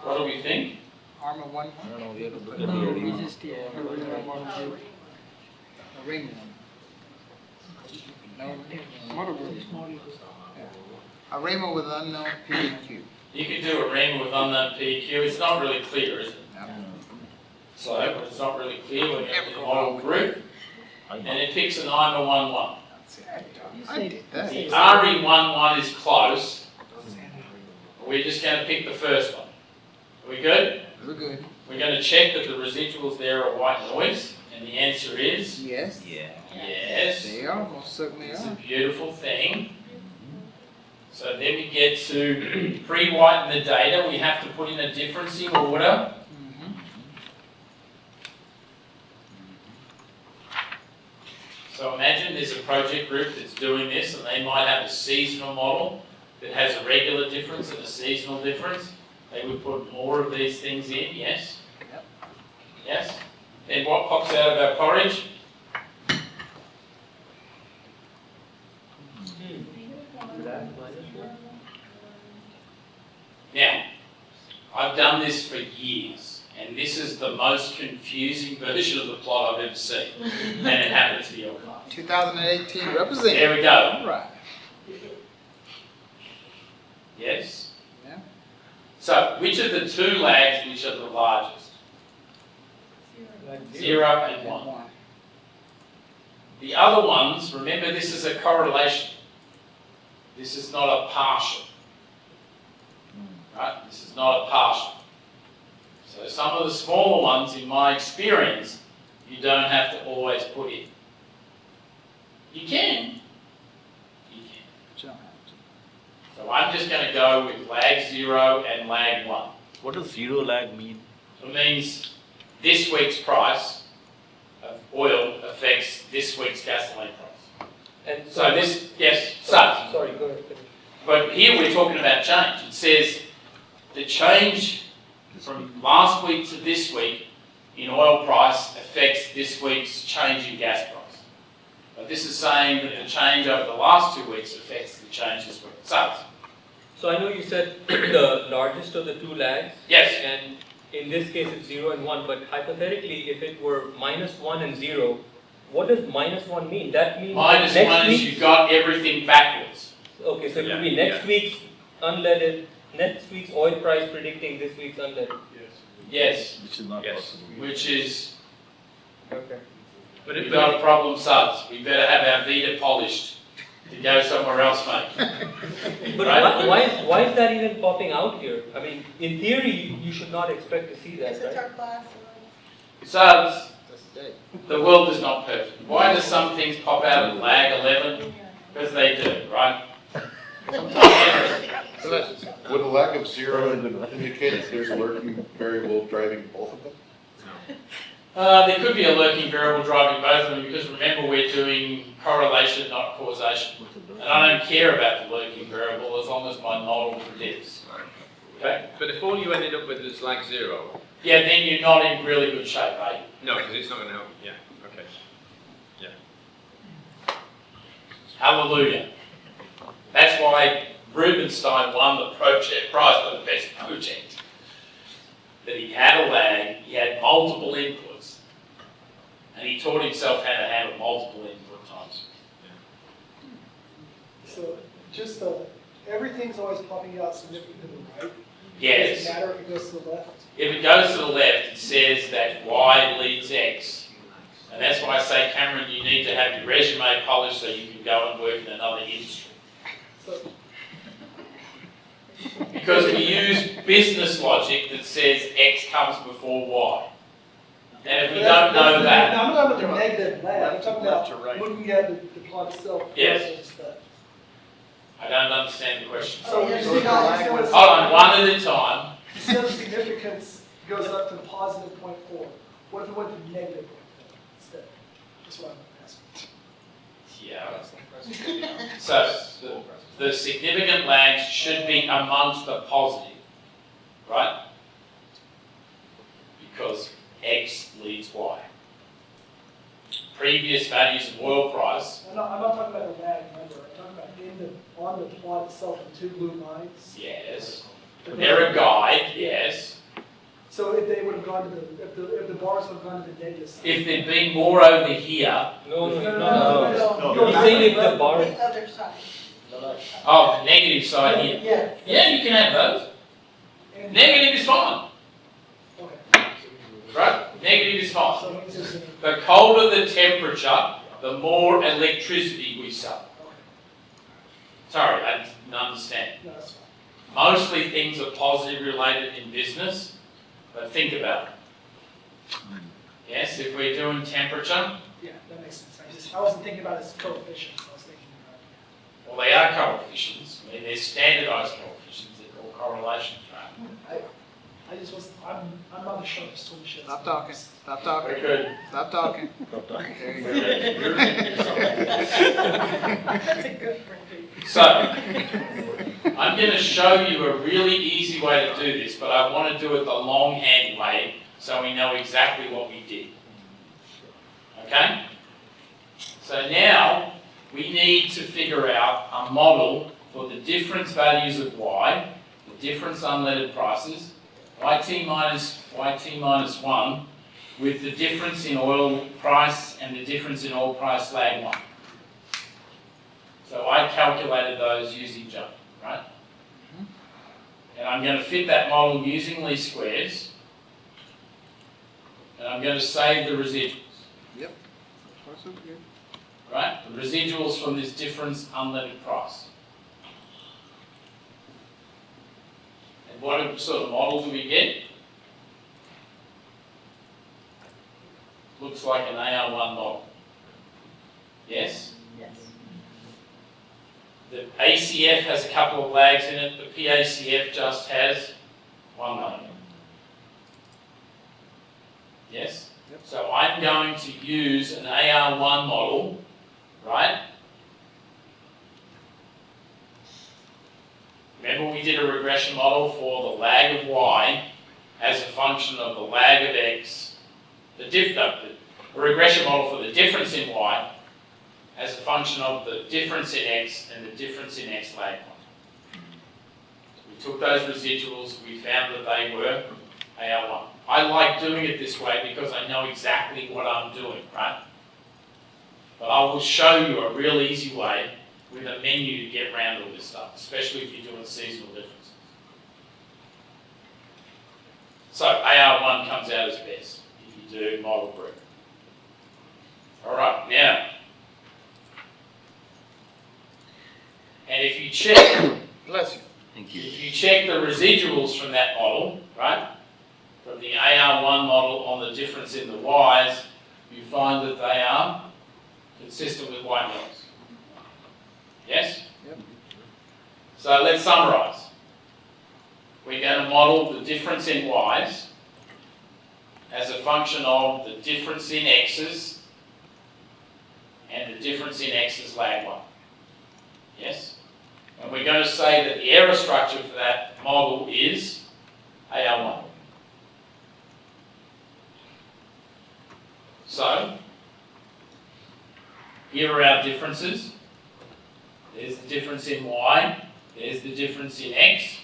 What do we think? Armor 1-1. I don't know, we have to look at the arena. A ring one. No. A rainbow with unknown PQ. You could do a ring with unknown PQ. It's not really clear, is it? So, but it's not really clear. We're going to do model group, and it picks an IMA 1-1. I did that. The RE11 is close. We're just going to pick the first one. Are we good? We're good. We're going to check that the residuals there are white noise, and the answer is Yes. Yeah. yes. They are. Most certainly It's a are. beautiful thing. So then we get to pre-whiten the data. We have to put in a differencing order. So imagine there's a project group that's doing this, and they might have a seasonal model that has a regular difference and a seasonal difference. They would put more of these things in, yes? Yep. Yes? Then what pops out of our porridge? Now, I've done this for years, and this is the most confusing version of the plot I've ever seen, and it happens to be your class. 2018 represent. There we go. All right. Yes? Yeah. So, which of the two lags, which are the largest? 0 and 1. The other ones, remember this is a correlation. This is not a partial. Right? This is not a partial. So some of the smaller ones, in my experience, you don't have to always put in. You can. You can. So I'm just going to go with lag 0 and lag 1. What does zero lag mean? It means this week's price of oil affects this week's gasoline price. And So this, yes, sorry, go ahead. but here we're talking about change. It says the change from last week to this week in oil price affects this week's change in gas price. But this is saying that the change over the last 2 weeks affects the change this week. So I know you said the largest of the two lags. Yes. And in this case it's 0 and 1, but hypothetically if it were -1 and 0, what does -1 mean? That means Minus next 1 is week. you've got everything backwards. Okay, so it would be Yeah, next week's unleaded, next week's oil price predicting this week's unleaded. Yes. Which is not Yes. possible. Which is, Okay. But we've got a problem, Suds. We better have our Vita polished to go somewhere else, mate. But Right? why is that even popping out here? I mean, in theory, you should not expect to see that, right? Suds, the world is not perfect. Why do some things pop out at lag 11? Because they do, right? Would a lack of zero indicate that there's a lurking variable driving both of them? There could be a lurking variable driving both of them because remember we're doing correlation, not causation. And I don't care about the lurking variable as long as my model predicts. Okay? But if all you ended up with is like 0, Yeah, then you're not in really good shape, eh? no, because it's not going to help. Yeah, okay. Hallelujah. That's why Rubenstein won the project prize for the best project. That he had a lag, he had multiple inputs, and he taught himself how to handle multiple input times. So just everything's always popping out significantly to the right. Yes. Does it matter if it goes to the left? If it goes to the left, it says that Y leads X. And that's why I say, Cameron, you need to have your resume polished so you can go and work in another industry. So, Because we use business logic that says X comes before Y. And if we don't know that, I'm not talking about the negative lag, I'm talking Left to about right. looking at the plot itself. Yes. versus the- I don't understand the question. So you So see if the how lag was- Hold on, one at a time. instead of significance goes up to the positive 0.4. What if it went to negative 0.4 instead? That's what I'm asking. Yeah. So the significant lags should be amongst the positive, right? Because X leads Y. Previous values of oil price, I'm not talking about the lag number, I'm talking about on the plot itself, the two blue lines. yes. They're a guide, yes. So if they would have gone to if the bars would have gone to the negative side. If there'd been more over here, No. He's saying if the bar, The other side. oh, the negative side here. Yeah. Yeah, you can have those. And- Negative is fine, Okay. right? Negative is fine. So it means there's The colder the temperature, the more electricity we sell. Sorry, I didn't understand. no, that's fine. Mostly things are positive related in business, but think about it. Yes, if we're doing temperature, Yeah, that makes sense. I wasn't thinking about it as coefficients, I was thinking about. well, they are coefficients. I mean, they're standardized coefficients, they're called correlations, right? I just was, I'm not the sharpest tool shed. Stop talking, stop talking, Very good. stop talking. Stop talking. There you go. That's a good break. So, I'm going to show you a really easy way to do this, but I want to do it the longhand way so we know exactly what we did. Okay? So now, we need to figure out a model for the difference values of Y, the difference unleaded prices, YT minus 1, with the difference in oil price and the difference in oil price lag 1. So I calculated those using jump, right? And I'm going to fit that model using least squares. And I'm going to save the residuals. Yep. So far so good. Right? The residuals from this difference unleaded price. And what sort of model do we get? Looks like an AR1 model. Yes? Yes. The ACF has a couple of lags in it. The PACF just has one lag. Yes? Yep. So I'm going to use an AR1 model, right? Remember we did a regression model for the lag of Y as a function of the lag of X the regression model for the difference in y as a function of the difference in x and the difference in x lag 1. So we took those residuals, we found that they were AR1. I like doing it this way because I know exactly what I'm doing, right? But I will show you a real easy way with a menu to get around all this stuff, especially if you're doing seasonal differences. So AR1 comes out as best if you do model group. All right, now, and if you check, Bless you. Thank you. if you check the residuals from that model, right, from the AR1 model on the difference in the y's, you find that they are consistent with white noise. Yes? Yep. So let's summarize. We're going to model the difference in y's as a function of the difference in x's and the difference in x's lag 1. Yes? And we're going to say that the error structure for that model is AR1. So, here are our differences. There's the difference in y, there's the difference in x.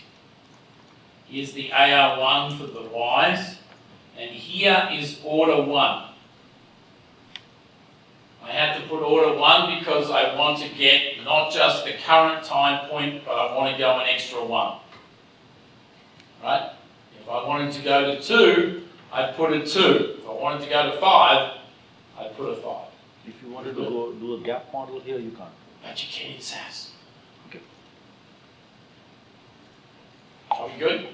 Here's the AR1 for the y's, and here is order 1. I had to put order 1 because I want to get not just the current time point, but I want to go an extra 1. Right? If I wanted to go to 2, I'd put a 2. If I wanted to go to 5, I'd put a 5. If you wanted to go do a gap model here, you can't. But you can in SAS. Okay. Are we good?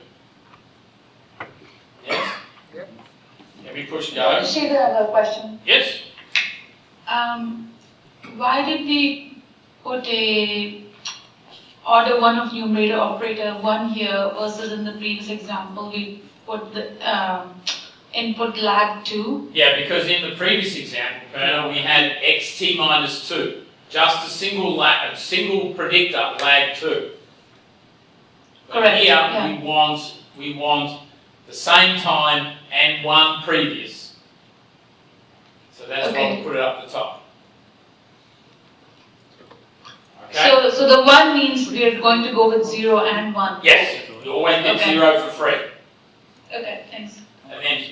Yes? Yep. Can we push go? Shiva, I have a question. Yes? Why did we put a order 1 of numerator operator 1 here versus in the previous example we put the input lag 2? Yeah, because in the previous example, Colonel, we had xt minus 2. Just a single predictor, lag 2. But Correct, here yeah. we want the same time and 1 previous. So that's why Okay. we put it up the top. Okay? So the 1 means we are going to go with 0 and 1. Yes, you always get Okay. 0 for free. Okay, thanks. And then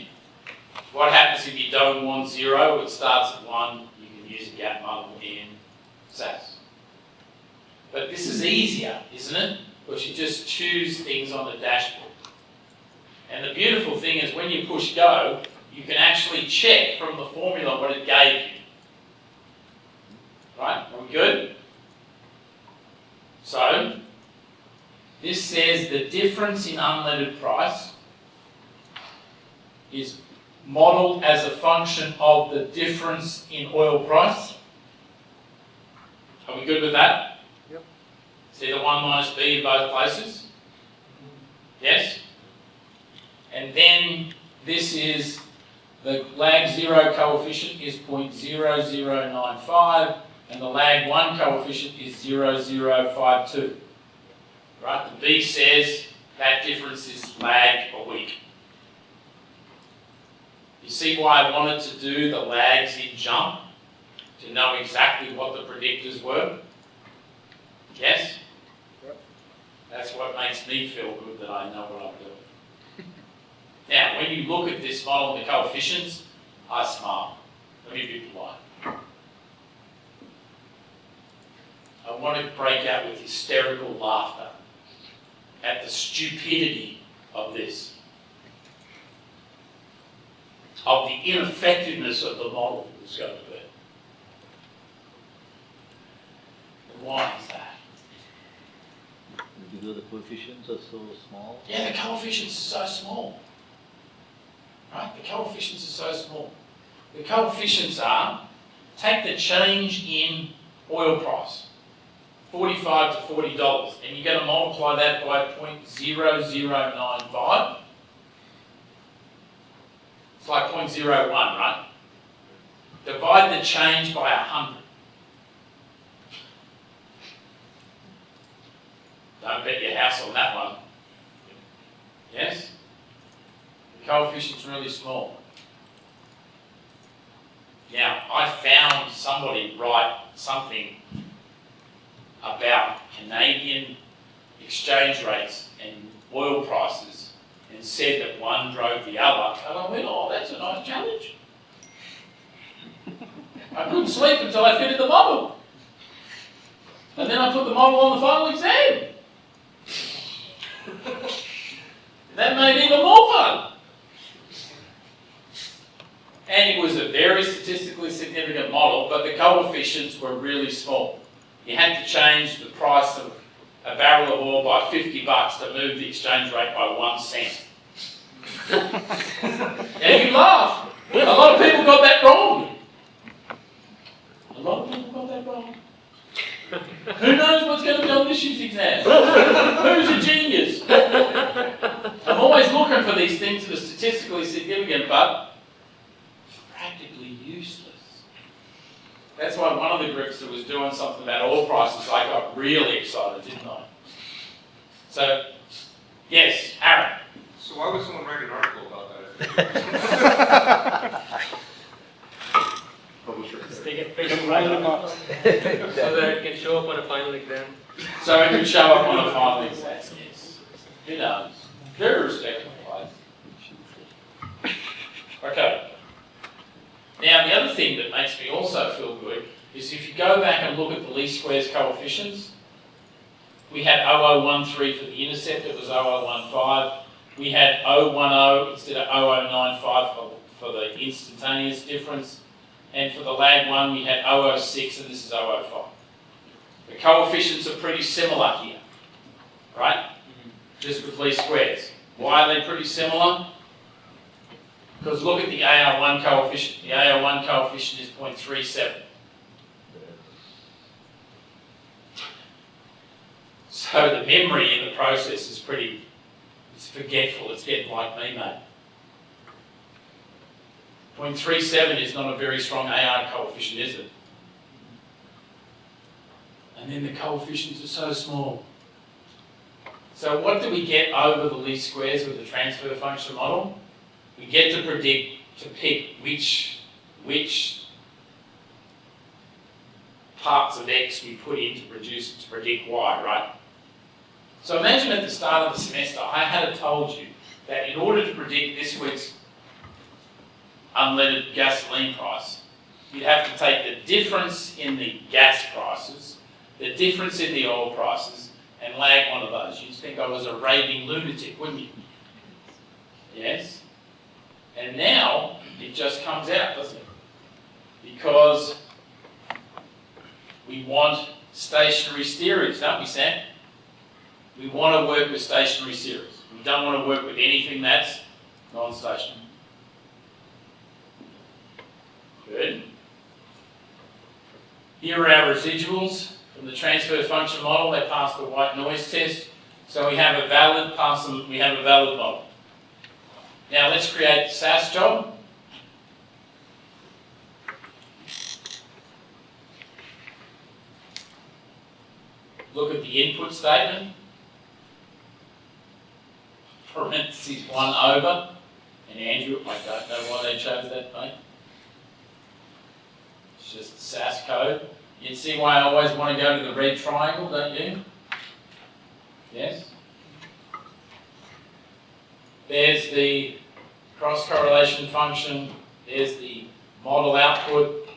what happens if you don't want 0? It starts at 1. You can use a gap model in SAS. But this is easier, isn't it? Because you just choose things on the dashboard. And the beautiful thing is when you push go, you can actually check from the formula what it gave you. Right? Are we good? So, this says the difference in unleaded price is modeled as a function of the difference in oil price. Are we good with that? Yep. See the 1 minus b in both places? Yes? And then this is the lag 0 coefficient is 0.0095 and the lag 1 coefficient is 0.052. Right? The B says that difference is lag a week. You see why I wanted to do the lags in jump? To know exactly what the predictors were? Yes? Yep. That's what makes me feel good that I know what I'm doing. Now, when you look at this model and the coefficients, I smile. Let me be polite. I want to break out with hysterical laughter at the stupidity of this, of the ineffectiveness of the model that's going to be. And why is that? Because the coefficients are so small. Yeah, the coefficients are so small. Right? The coefficients are so small. The coefficients are, take the change in oil price, $45 to $40, and you're going to multiply that by 0.0095. It's like 0.01, right? Divide the change by 100. Don't bet your house on that one. Yes? The coefficient's really small. Now, I found somebody write something about Canadian exchange rates and oil prices and said that one drove the other, and I went, oh, that's a nice challenge. I couldn't sleep until I fitted the model. And then I put the model on the final exam. That made even more fun. And it was a very statistically significant model, but the coefficients were really small. You had to change the price of a barrel of oil by $50 to move the exchange rate by 1 cent. And you laugh. A lot of people got that wrong. A lot of people got that wrong. Who knows what's going to be on this year's exam? Who's a genius? I'm always looking for these things that are statistically significant, but practically useless. That's why one of the groups that was doing something about oil prices, I got really excited, didn't I? So, yes, Aaron. So why would someone write an article about that? Publisher. Take a picture right up so that it can show up on a final exam. So it can show up on a final exam, yes. Who knows? Very respectable place. Okay. Now, the other thing that makes me also feel good is if you go back and look at the least squares coefficients, we had 0013 for the intercept, it was 0015. We had 010 instead of 0095 for the instantaneous difference. And for the lag one, we had 006 and this is 005. The coefficients are pretty similar here, right? Just with least squares. Why are they pretty similar? Because look at the AR1 coefficient. The AR1 coefficient is 0.37. So the memory in the process is it's forgetful. It's getting like me, mate. 0.37 is not a very strong AR coefficient, is it? And then the coefficients are so small. So what do we get over the least squares with the transfer function model? We get to pick which parts of X we put in to predict Y, right? So imagine at the start of the semester, I had told you that in order to predict this week's unleaded gasoline price, you'd have to take the difference in the gas prices, the difference in the oil prices, and lag one of those. You'd think I was a raving lunatic, wouldn't you? Yes? And now, it just comes out, doesn't it? Because we want stationary series, don't we, Sam? We want to work with stationary series. We don't want to work with anything that's non-stationary. Good. Here are our residuals from the transfer function model. They pass the white noise test. So we have a valid model. Now let's create the SAS job. Look at the input statement. Parentheses 1 over. And Andrew, I don't know why they chose that, mate. It's just the SAS code. You see why I always want to go to the red triangle, don't you? Yes? There's the cross-correlation function. There's the model output.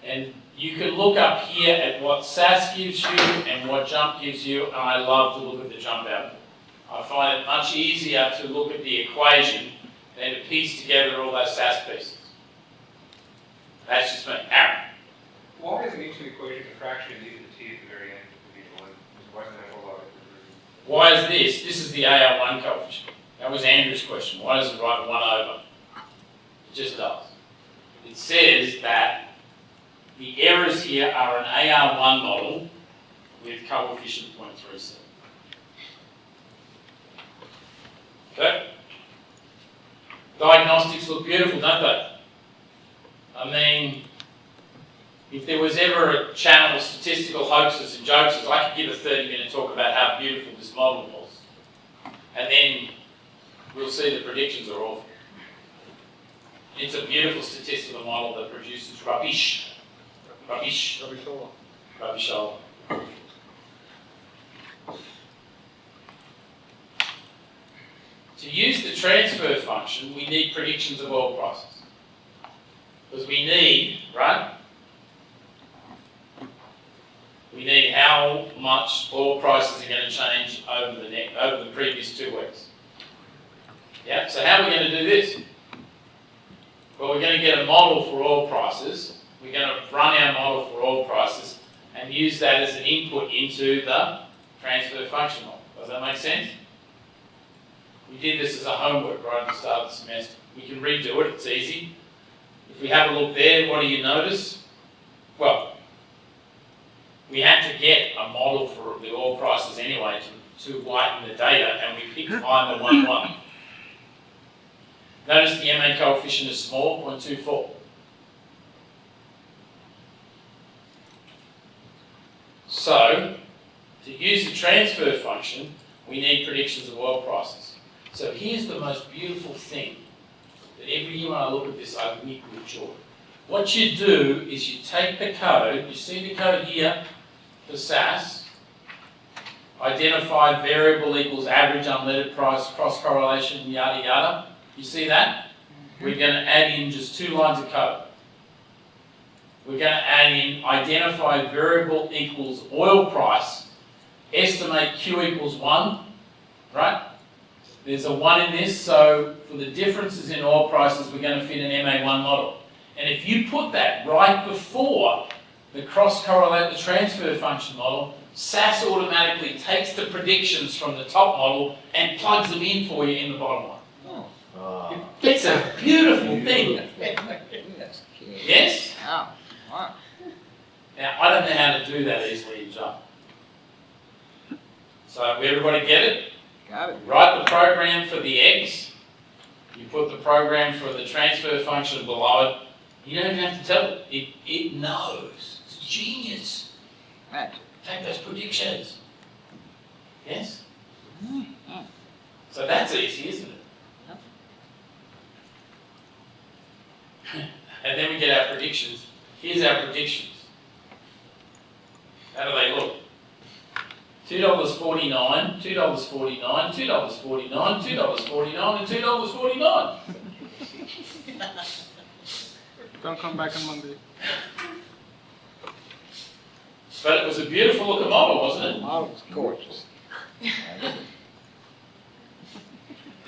And you can look up here at what SAS gives you and what jump gives you, and I love to look at the jump output. I find it much easier to look at the equation than to piece together all those SAS pieces. That's just me. Aaron. Why is in each equation a fraction and leaving the t at the very end of each one? Why isn't that whole lot? Why is this? This is the AR1 coefficient. That was Andrew's question. Why does it write 1 over? It just does. It says that the errors here are an AR1 model with coefficient 0.37. Okay? Diagnostics look beautiful, don't they? I mean, if there was ever a channel of statistical hoaxes and jokes, I could give a 30-minute talk about how beautiful this model was. And then we'll see the predictions are awful. It's a beautiful statistical model that produces rubbish. Rubbish. Rubbish all. To use the transfer function, we need predictions of oil prices. Because we need, right? We need how much oil prices are going to change over the previous 2 weeks. Yeah, so how are we going to do this? Well, we're going to get a model for oil prices. We're going to run our model for oil prices and use that as an input into the transfer function model. Does that make sense? We did this as a homework right at the start of the semester. We can redo it, it's easy. If we have a look there, what do you notice? Well, we had to get a model for the oil prices anyway to whiten the data, and we picked either 1, 1. Notice the MA coefficient is small, 0.24. So, to use the transfer function, we need predictions of oil prices. So here's the most beautiful thing that every year when I look at this, I weep with joy. What you do is you take the code, you see the code here for SAS, identify variable equals average unleaded price, cross correlation, yada yada. You see that? We're going to add in just 2 lines of code. We're going to add in identify variable equals oil price, estimate Q equals 1, right? There's a 1 in this, so for the differences in oil prices, we're going to fit an MA1 model. And if you put that right before the cross-correlate the transfer function model, SAS automatically takes the predictions from the top model and plugs them in for you in the bottom one. It's a beautiful thing. Yes? Wow. Wow. Now, I don't know how to do that easily in Java. So, everybody get it? Got it. Write the program for the X. You put the program for the transfer function below it. You don't even have to tell it. It knows. It's genius. Magic. Take those predictions. Yes? So that's easy, isn't it? And then we get our predictions. Here's our predictions. How do they look? $2.49, $2.49, $2.49, $2.49, and $2.49. Don't come back on Monday. But it was a beautiful looking model, wasn't it? The model was gorgeous.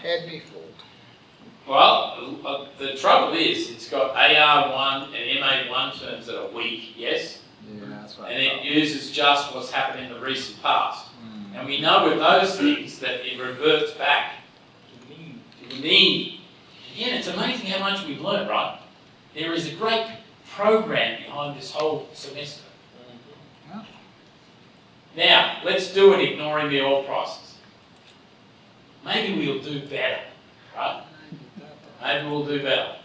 Had me fooled. Well, the trouble is, it's got AR1 and MA1 terms that are weak, yes? Yeah, that's what And I it thought. uses just what's happened in the recent past. And we know with those things that it reverts back to the mean. Again, it's amazing how much we've learned, right? There is a great program behind this whole semester. Now, let's do it ignoring the oil prices. Maybe we'll do better, right? Maybe we'll do better.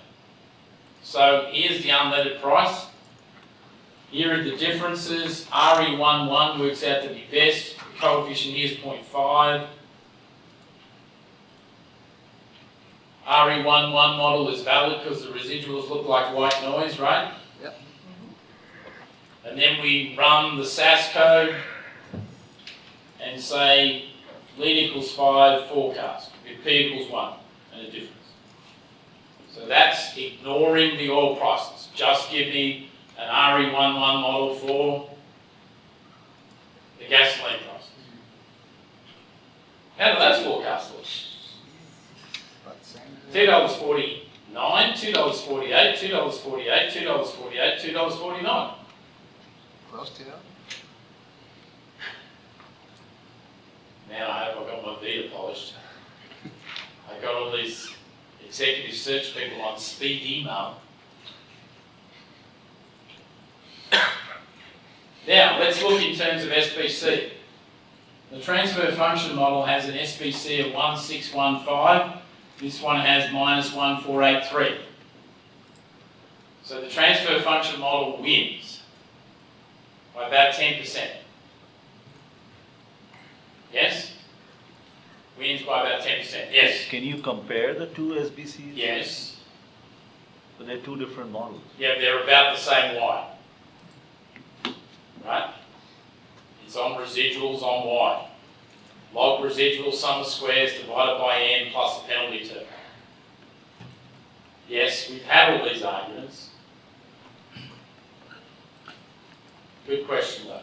So here's the unleaded price. Here are the differences. RE11 works out to be best. The coefficient here is 0.5. RE11 model is valid because the residuals look like white noise, right? Yep. And then we run the SAS code and say lead equals 5, forecast, with P equals 1 and a difference. So that's ignoring the oil prices. Just give me an RE11 model for the gasoline prices. How do those forecasts look? $2.49, $2.48, $2.48, $2.48, $2.49. Close to it. Now I hope I've got my Vita polished. I got all these executive search people on speed email. Now, let's look in terms of SBC. The transfer function model has an SBC of 1615. This one has minus 1483. So the transfer function model wins by about 10%. Yes? Wins by about 10%. Yes? Can you compare the two SBCs? Yes. But they're two different models. Yeah, they're about the same Y. Right? It's on residuals on Y. Log residual sum of squares divided by n plus a penalty term. Yes, we've had all these arguments. Good question though.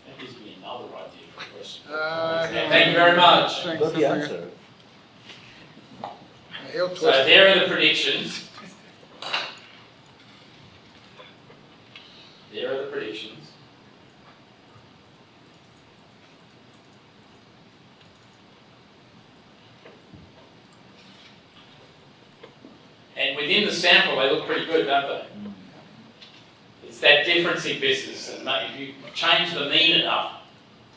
That gives me another idea for a question. Thank you very much. Got the answer. So there are the predictions. There are the predictions. And within the sample, they look pretty good, don't they? It's that differencing business. And if you change the mean enough,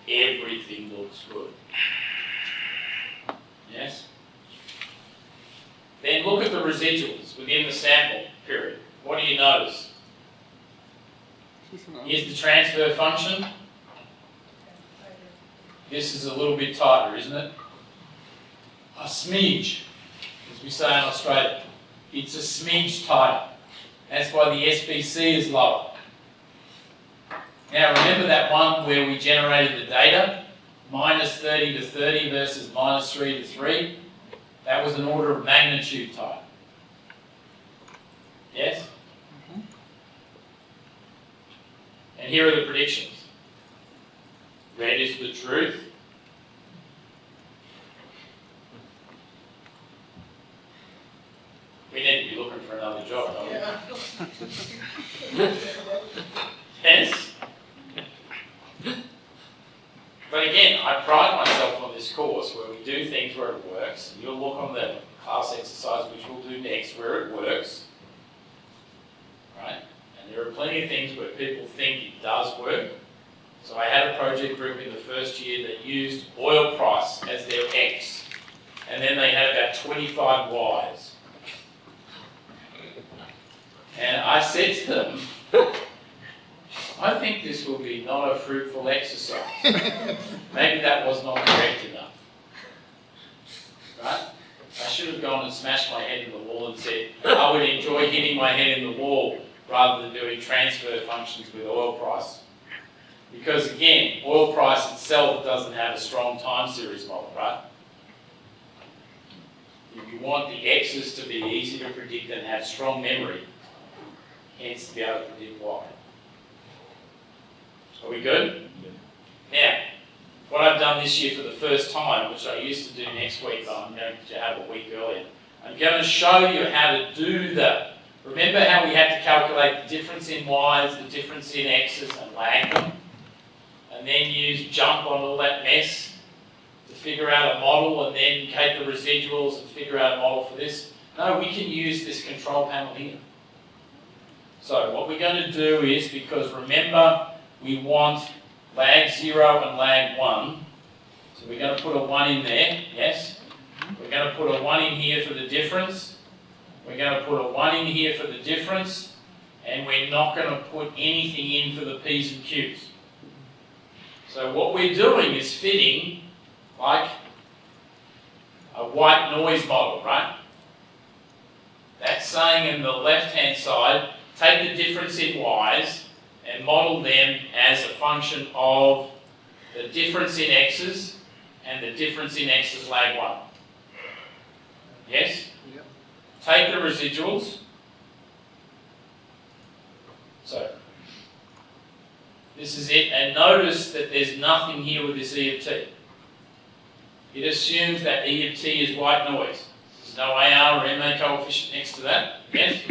everything looks good. Yes? Then look at the residuals within the sample period. What do you notice? Here's the transfer function. This is a little bit tighter, isn't it? A smidge, as we say in Australia. It's a smidge tighter. That's why the SBC is lower. Now remember that one where we generated the data? Minus 30 to 30 versus minus 3 to 3? That was an order of magnitude tighter. Yes? And here are the predictions. Red is the truth. We need to be looking for another job, don't we? Yes? But again, I pride myself on this course where we do things where it works. And you'll look on the class exercise, which we'll do next, where it works. Right? And there are plenty of things where people think it does work. So I had a project group in the first year that used oil price as their X. And then they had about 25 Ys. And I said to them, I think this will be not a fruitful exercise. Maybe that was not correct enough. Right? I should have gone and smashed my head in the wall and said, I would enjoy hitting my head in the wall rather than doing transfer functions with oil price. Because again, oil price itself doesn't have a strong time series model, right? If you want the X's to be easy to predict and have strong memory, hence to be able to predict Y. Are we good? Now, what I've done this year for the first time, which I used to do next week, but I'm going to have a week earlier, I'm going to show you how to do that. Remember how we had to calculate the difference in Y's, the difference in X's, and lag them? And then use jump on all that mess to figure out a model and then take the residuals and figure out a model for this? No, we can use this control panel here. So what we're going to do is, because remember, we want lag 0 and lag 1. So we're going to put a 1 in there, yes? We're going to put a 1 in here for the difference. We're going to put a 1 in here for the difference. And we're not going to put anything in for the P's and Q's. So what we're doing is fitting like a white noise model, right? That's saying in the left-hand side, take the difference in Y's and model them as a function of the difference in X's and the difference in X's lag 1. Yes? Yep. Take the residuals. So, this is it. And notice that there's nothing here with this E of T. It assumes that E of T is white noise. There's no AR or MA coefficient next to that. Yes?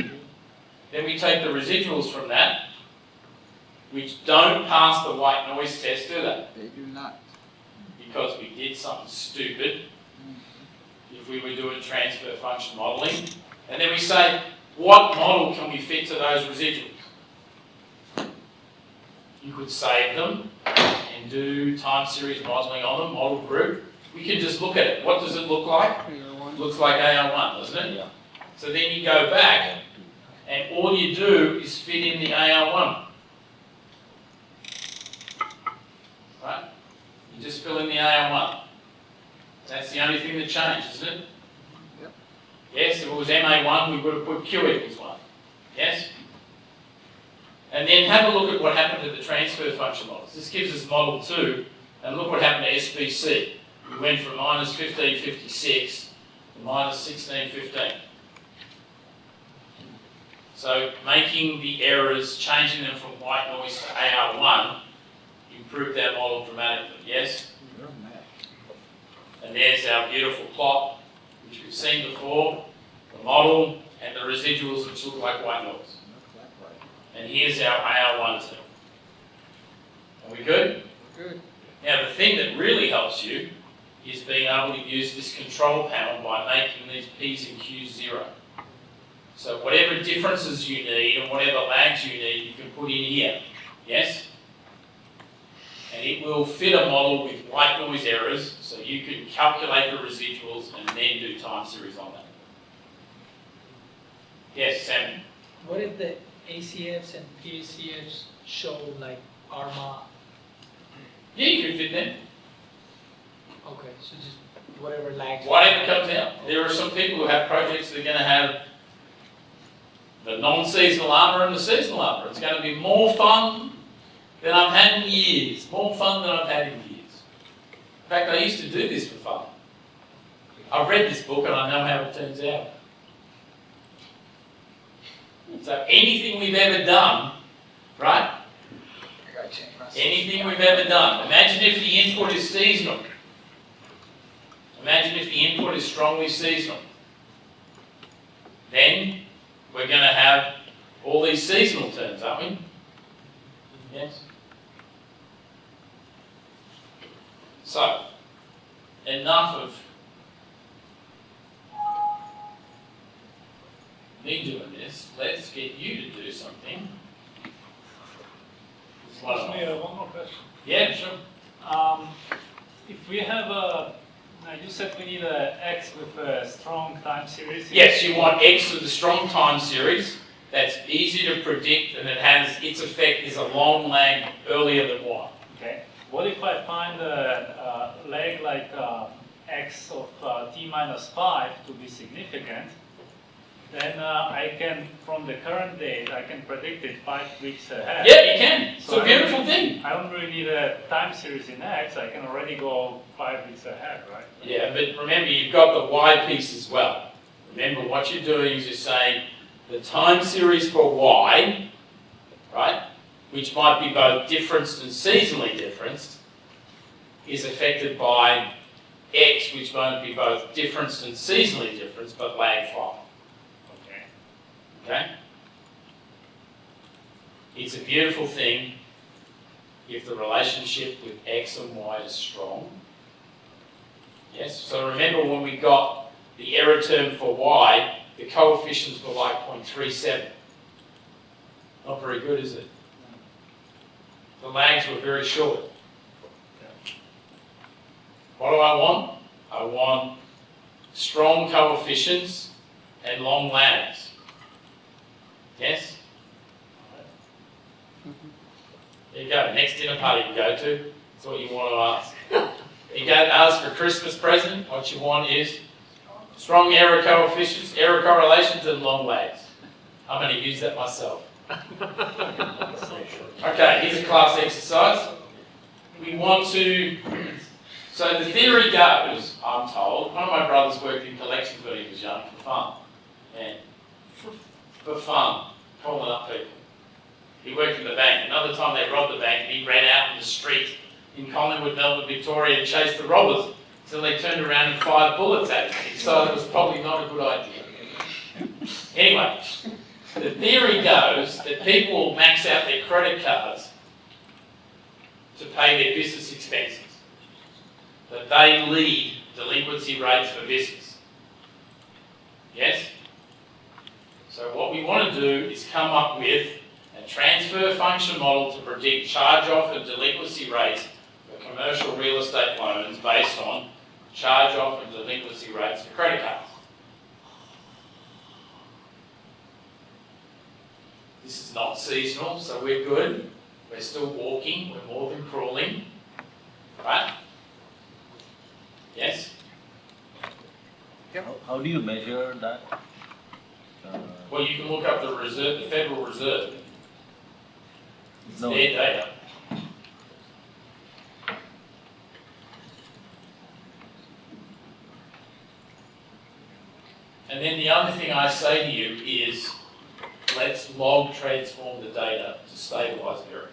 Then we take the residuals from that, which don't pass the white noise test, do they? They do not. Because we did something stupid if we were doing transfer function modelling. And then we say, what model can we fit to those residuals? You could save them and do time series modelling on them, model group. We can just look at it. What does it look like? It looks like AR1, doesn't it? Yeah. So then you go back and all you do is fit in the AR1. Right? You just fill in the AR1. That's the only thing that changed, isn't it? Yep. Yes, if it was MA1, we would have put Q equals 1. Yes? And then have a look at what happened to the transfer function models. This gives us model 2, and look what happened to SBC. We went from minus 1556 to minus 1615. So making the errors, changing them from white noise to AR1, improved our model dramatically, yes? And there's our beautiful plot, which we've seen before, the model and the residuals which look like white noise. And here's our AR1 term. Are we good? Good. Now the thing that really helps you is being able to use this control panel by making these P's and Q's 0. So whatever differences you need and whatever lags you need, you can put in here. Yes? And it will fit a model with white noise errors, so you can calculate the residuals and then do time series on that. Yes, Sam? What if the ACFs and PACFs show like ARMA? Yeah, you can fit them. Okay, so just whatever lags. Whatever comes out. There are some people who have projects that are going to have the non-seasonal armour and the seasonal armour. It's going to be more fun than I've had in years. More fun than I've had in years. In fact, I used to do this for fun. I've read this book and I know how it turns out. So anything we've ever done, right? Anything we've ever done. Imagine if the input is seasonal. Imagine if the input is strongly seasonal. Then we're going to have all these seasonal terms, aren't we? Yes? So, enough of me doing this. Let's get you to do something. Excuse me, one more question. Yeah, sure. If we have a, you said we need a X with a strong time series. Yes, you want X with a strong time series. That's easy to predict, and it has its effect is a long lag earlier than Y. Okay. What if I find a lag like X of T minus 5 to be significant? Then I can, from the current date, I can predict it 5 weeks ahead. Yeah, you can. It's So a beautiful thing. I don't really need a time series in X. I can already go 5 weeks ahead, right? Yeah, but remember, you've got the Y piece as well. Remember, what you're doing is you're saying the time series for Y, right, which might be both differenced and seasonally differenced, is affected by X, which might be both differenced and seasonally differenced, but lag 5. Okay? It's a beautiful thing if the relationship with X and Y is strong. Yes? So remember when we got the error term for Y, the coefficients were like 0.37. Not very good, is it? The lags were very short. What do I want? I want strong coefficients and long lags. Yes? There you go. Next dinner party you go to, that's what you want to ask. You go to ask for a Christmas present, what you want is strong error coefficients, error correlations, and long lags. I'm going to use that myself. Okay, here's a class exercise. We want to, so the theory goes, I'm told, one of my brothers worked in collections when he was young for fun. And for fun, calling up people. He worked in the bank. Another time they robbed the bank and he ran out in the street in Collingwood, Melbourne, Victoria and chased the robbers until they turned around and fired bullets at him. He decided it was probably not a good idea. Anyway, the theory goes that people will max out their credit cards to pay their business expenses. That they lead delinquency rates for business. Yes? So what we want to do is come up with a transfer function model to predict charge-off and delinquency rates for commercial real estate loans based on charge-off and delinquency rates for credit cards. This is not seasonal, so we're good. We're still walking, we're more than crawling. Right? Yes? Yep. How do you measure that? Well, you can look up the reserve, the Federal Reserve. It's No. their data. And then the other thing I say to you is, let's log transform the data to stabilize variance.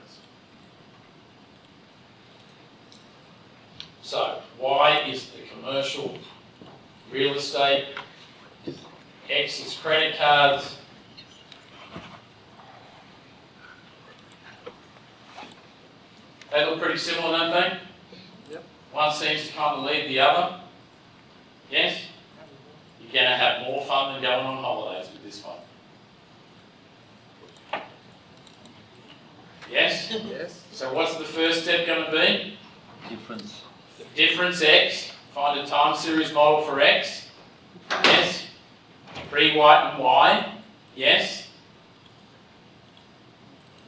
So, Y is the commercial real estate, X is credit cards, they look pretty similar, don't they? Yep. One seems to kind of lead the other. Yes? You're going to have more fun than going on holidays with this one. Yes? Yes. So what's the first step going to be? Difference. Difference X. Find a time series model for X. Yes? Pre-white and Y. Yes?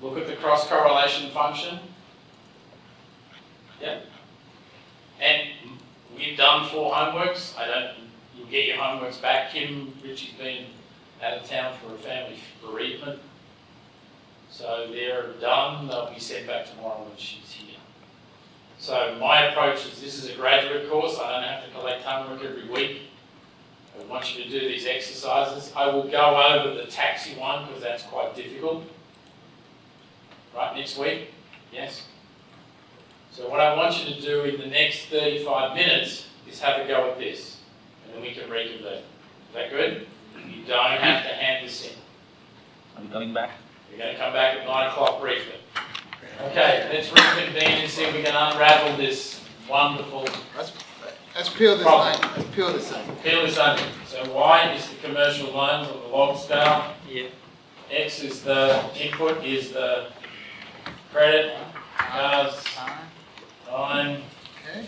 Look at the cross-correlation function. Yep. And we've done 4 homeworks. You'll get your homeworks back. Richie's been out of town for a family bereavement. So they're done. They'll be sent back tomorrow when she's here. So my approach is, this is a graduate course. I don't have to collect homework every week. I want you to do these exercises. I will go over the taxi one because that's quite difficult. Right, next week? Yes? So what I want you to do in the next 35 minutes is have a go at this. And then we can reconvene. Is that good? You don't have to hand this in. Are you coming back? We're going to come back at 9 o'clock briefly. Okay, let's reconvene and see if we can unravel this wonderful Let's peel this problem. onion. Let's peel this onion. Peel this onion. So Y is the commercial loans on the log scale. Yeah. X is the input, is the credit, cards, time. Okay.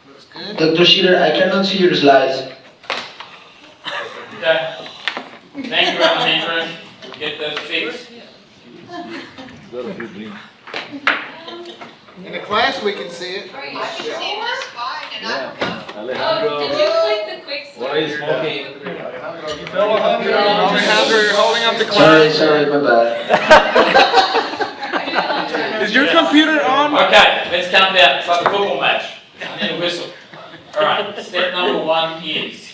Looks good. Dr. Schiller, I cannot see your slides. Okay. Thank you, Elementary. We'll get those fixed. Got a few dreams. In the class, we can see it. Yeah. Alejandro, Did you click the quick start? what are you smoking? Alejandro, you're holding up the Sorry, class. sorry, my bad. Is your computer on? Okay, let's calm down. It's like a football match. I need a whistle. Alright, step number 1 is.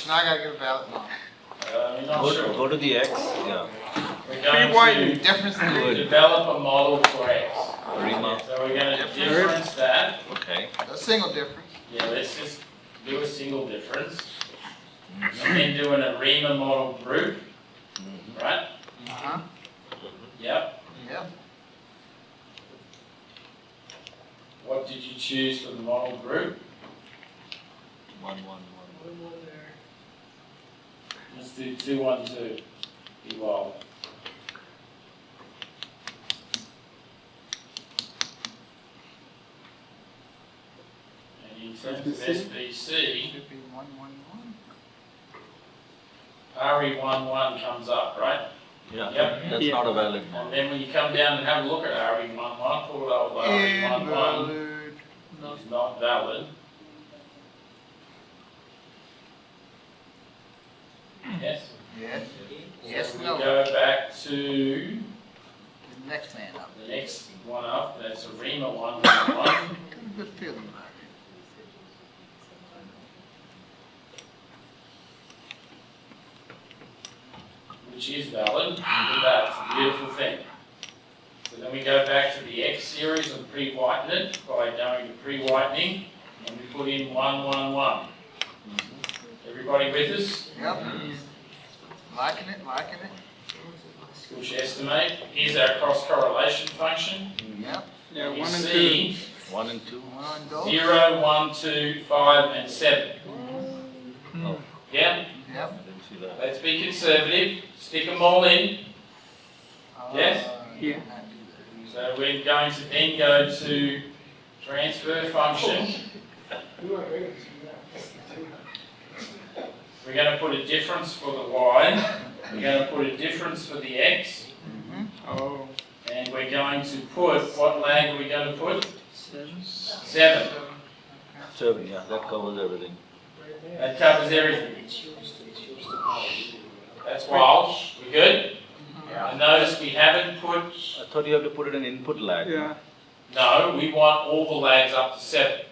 Now I gotta give a valid mark. You're not sure. Go to the X. Yeah. We're going to Difference in the develop a model for X. Rima. So we're going to difference that. Okay. a single difference. Yeah, let's just do a single difference. And then do an ARIMA model group. Right? Uh-huh. Yep. Yep. What did you choose for the model group? 1, 1, 1. Let's do 2, 1, 2. Evolve. And in terms of SBC, Should be 1, 1, 1. RE11 comes up, right? Yeah. Yep. That's not a valid And model. then when you come down and have a look at RE11, pull it over RE11, Invalid. it's not valid. Yes? Yes. Yes, So we no. go back to The next man up. the next one up, that's ARIMA 111. Good feeling. Which is valid. Look at that, it's a beautiful thing. So then we go back to the X series and pre-whiten it by going to pre-whitening, and we put in 111. Everybody with us? Yep. Liking it, liking it. Which estimate. Here's our cross-correlation function. Yep. Yeah, We 1 and 2. see 1 and 2. 1, go. 0, 1, 2, 5, and 7. Oh, Yeah? Yep. I didn't see that. Let's be conservative. Stick them all in. Yes? Yeah. So we're going to then go to transfer function. We're going to put a difference for the Y. We're going to put a difference for the X. Oh. And we're going to put, what lag are we going to put? 7. 7. disturbing, yeah, that covers everything. That covers everything. That's wild. We good? And notice we haven't put, I thought you have to put it in input lag. Yeah. no, we want all the lags up to 7.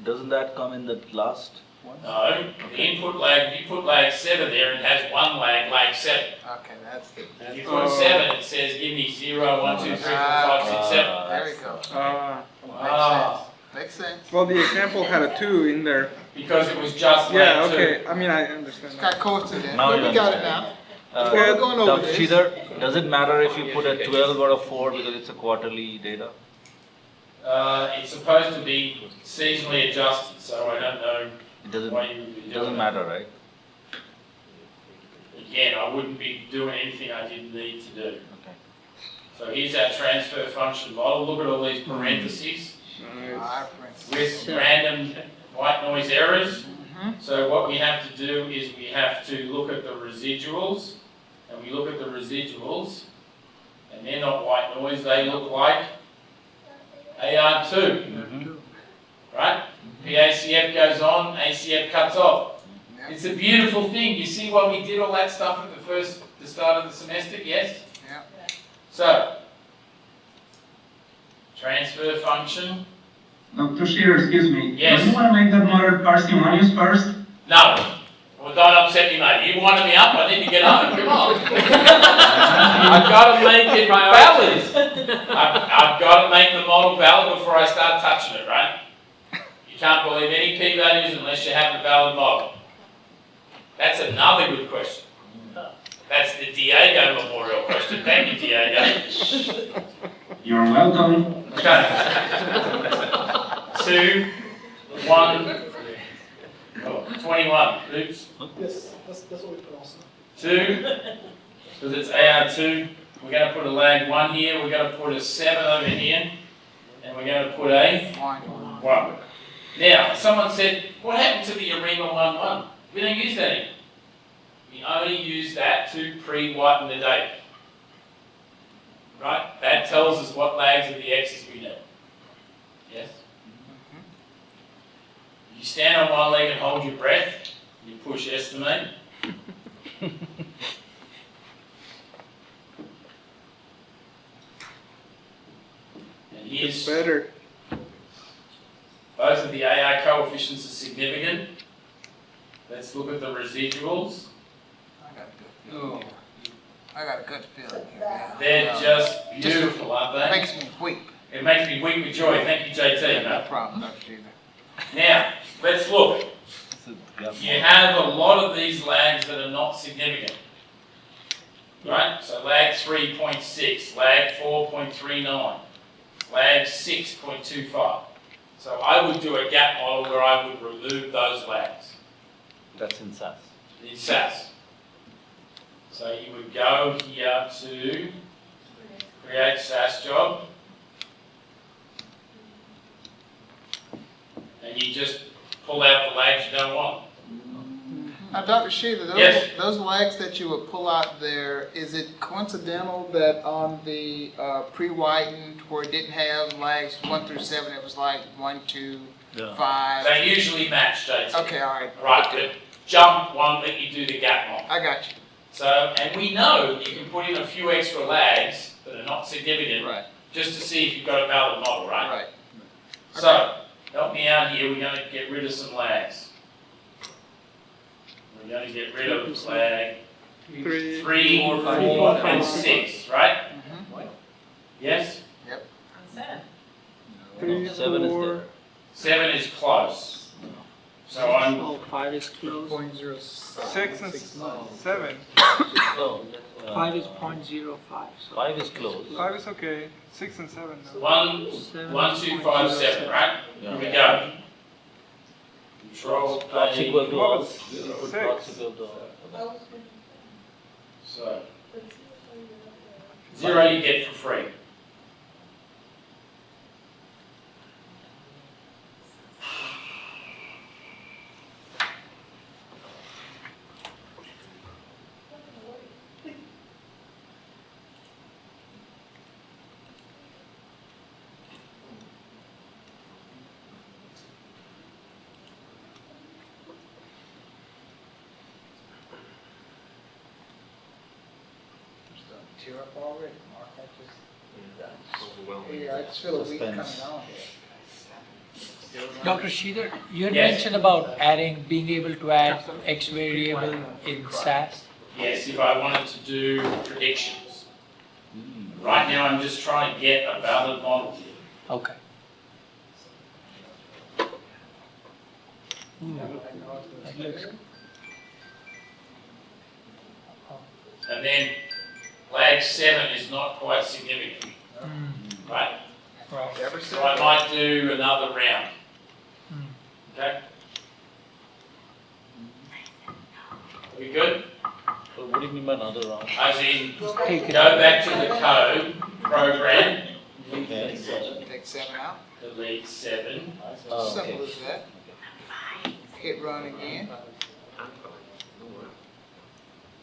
Doesn't that come in the last one? No, the input lag, if you put lag 7 there, it has one lag, lag 7. Okay, that's the. If you put 7, it says give me 0, 1, 2, 3, 4, 5, 6, 7. There we go. Ah, Makes sense. Well, the example had a 2 in there. because it was just Yeah, lag 2. okay. I mean, I understand It's that. got course in it. Now But you we got it understand. now. Uh, We're going over Dr. this. Sridhar, does it matter if you put a 12 or a 4 because it's a quarterly data? It's supposed to be seasonally adjusted, so I don't know It doesn't, why you would be it doing doesn't that. matter, right? Again, I wouldn't be doing anything I didn't need to do. Okay. So here's our transfer function model. Look at all these parentheses with random white noise errors. So what we have to do is we have to look at the residuals, and we look at the residuals, and they're not white noise, they look like AR2, right? PACF goes on, ACF cuts off. It's a beautiful thing. You see why we did all that stuff at the start of the semester, yes? Yeah. So, transfer function. Dr. Shearer, excuse me. Yes. Don't you want to make that model parsimonious first? No. Well, don't upset me, mate. You wanted me up, I need to get home. Come on. I've got to make it valid. I've got to make the model valid before I start touching it, right? You can't believe any p-values unless you have a valid model. That's another good question. That's the Diego Memorial question. Thank you, Diego. You're welcome. Okay. 2, 1, 21. Oops. Yes, that's what we put also. 2, because it's AR2. We're going to put a lag 1 here. We're going to put a 7 over here. And we're going to put a 1. Now, someone said, what happened to the ARIMA 1.1? We don't use that anymore. We only use that to pre-whiten the data. Right? That tells us what lags of the X's we know. Yes? You stand on one leg and hold your breath, you push estimate. And here's better. Both of the AI coefficients are significant. Let's look at the residuals. I got a good feeling here now. They're just beautiful, aren't they? Makes me weep. It makes me weep with joy. Thank you, JT. No problem, Dr. Shearer. Now, let's look. You have a lot of these lags that are not significant. Right? So lag 3.6, lag 4.39, lag 6.25. So I would do a gap model where I would remove those lags. That's in SAS. In SAS. So you would go here to create SAS job. And you just pull out the lags you don't want. Now, Dr. Shearer, Yes. those lags that you would pull out there, is it coincidental that on the pre-whitened where it didn't have lags 1 through 7, it was like 1, 2, 5? They usually match, JT. Okay, all right. Right, but jump won't let you do the gap model. I got you. So, and we know you can put in a few extra lags that are not significant, just to see if you've got a valid model, right? Right. So, help me out here, we're going to get rid of some lags. We're going to get rid of lag 3, 4, and 6, right? Yes? Yep. Three, 7 is four. there. 7 is close. So I'm 5 is close. 6 and 7. Oh, 5 is 0.05. So 5 is close. 5 is okay. 6 and 7 though. 1, 2, 5, 7, right? Here we go. Control Dot's equal to What all. was You put 6? dot's equal to all. So 0 you get for free. tear up already, Mark. Overwhelming. Yeah, I just feel a week coming Suspense. on here. Dr. Sridhar, you had Yes. mentioned about being able to add X variable in SAS. Yes, if I wanted to do predictions. Right now, I'm just trying to get a valid model here. Okay. That looks good. And then lag 7 is not quite significant, right? Right. So I might do another round. Okay? Are we good? So what do you mean by another round? As in, go Take it back to the code, program, Okay. Take 7 out. delete 7. Oh, okay. Simple as that. Hit run again.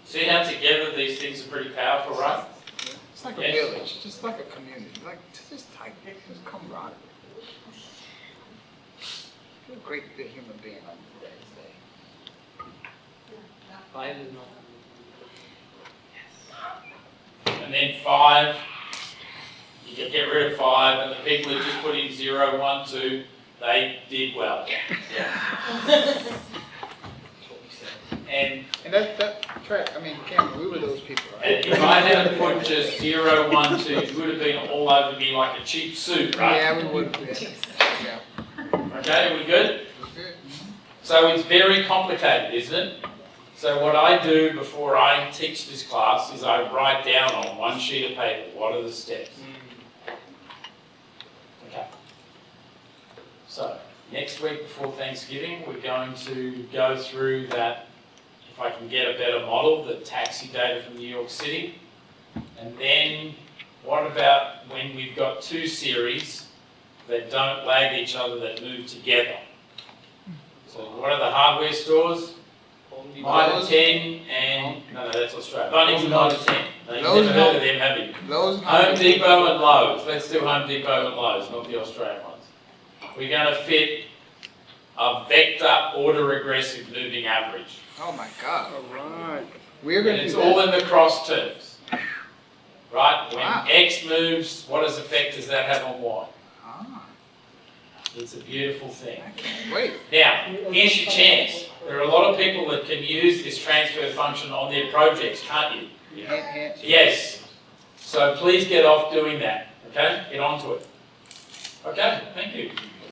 See how together these things are pretty powerful, right? It's like a Yes. village, just like a community, like just tight, just camaraderie. You're a great big human being on today's day. And then 5, you can get rid of 5, and the people who just put in 0, 1, 2, they did well. And that track, I mean, Cameron, we were those people, right? if I had put just 0, 1, 2, you would have been all over me like a cheap suit, right? Yeah, we would have been. Yeah. Okay, are we good? Good. So it's very complicated, isn't it? So what I do before I teach this class is I write down on one sheet of paper, what are the steps? Okay. So, next week before Thanksgiving, we're going to go through that, if I can get a better model, the taxi data from New York City. And then, what about when we've got 2 series that don't lag each other, that move together? So what are the hardware stores? Mitre 10 and, no, that's Australia. Bunnings and Mitre 10. You've never heard of them, have you? Home Depot and Lowe's. Let's do Home Depot and Lowe's, not the Australian ones. We're going to fit a vector autoregressive moving average. Oh my God. All right. We're And going to it's do all that. in the cross terms. Right? When Wow. X moves, what does effect does that have on Y? Ah, It's a beautiful thing. I can't wait. Now, here's your chance. There are a lot of people that can use this transfer function on their projects, can't you? Hint, hint. Yes. So please get off doing that, okay? Get onto it. Okay, thank you.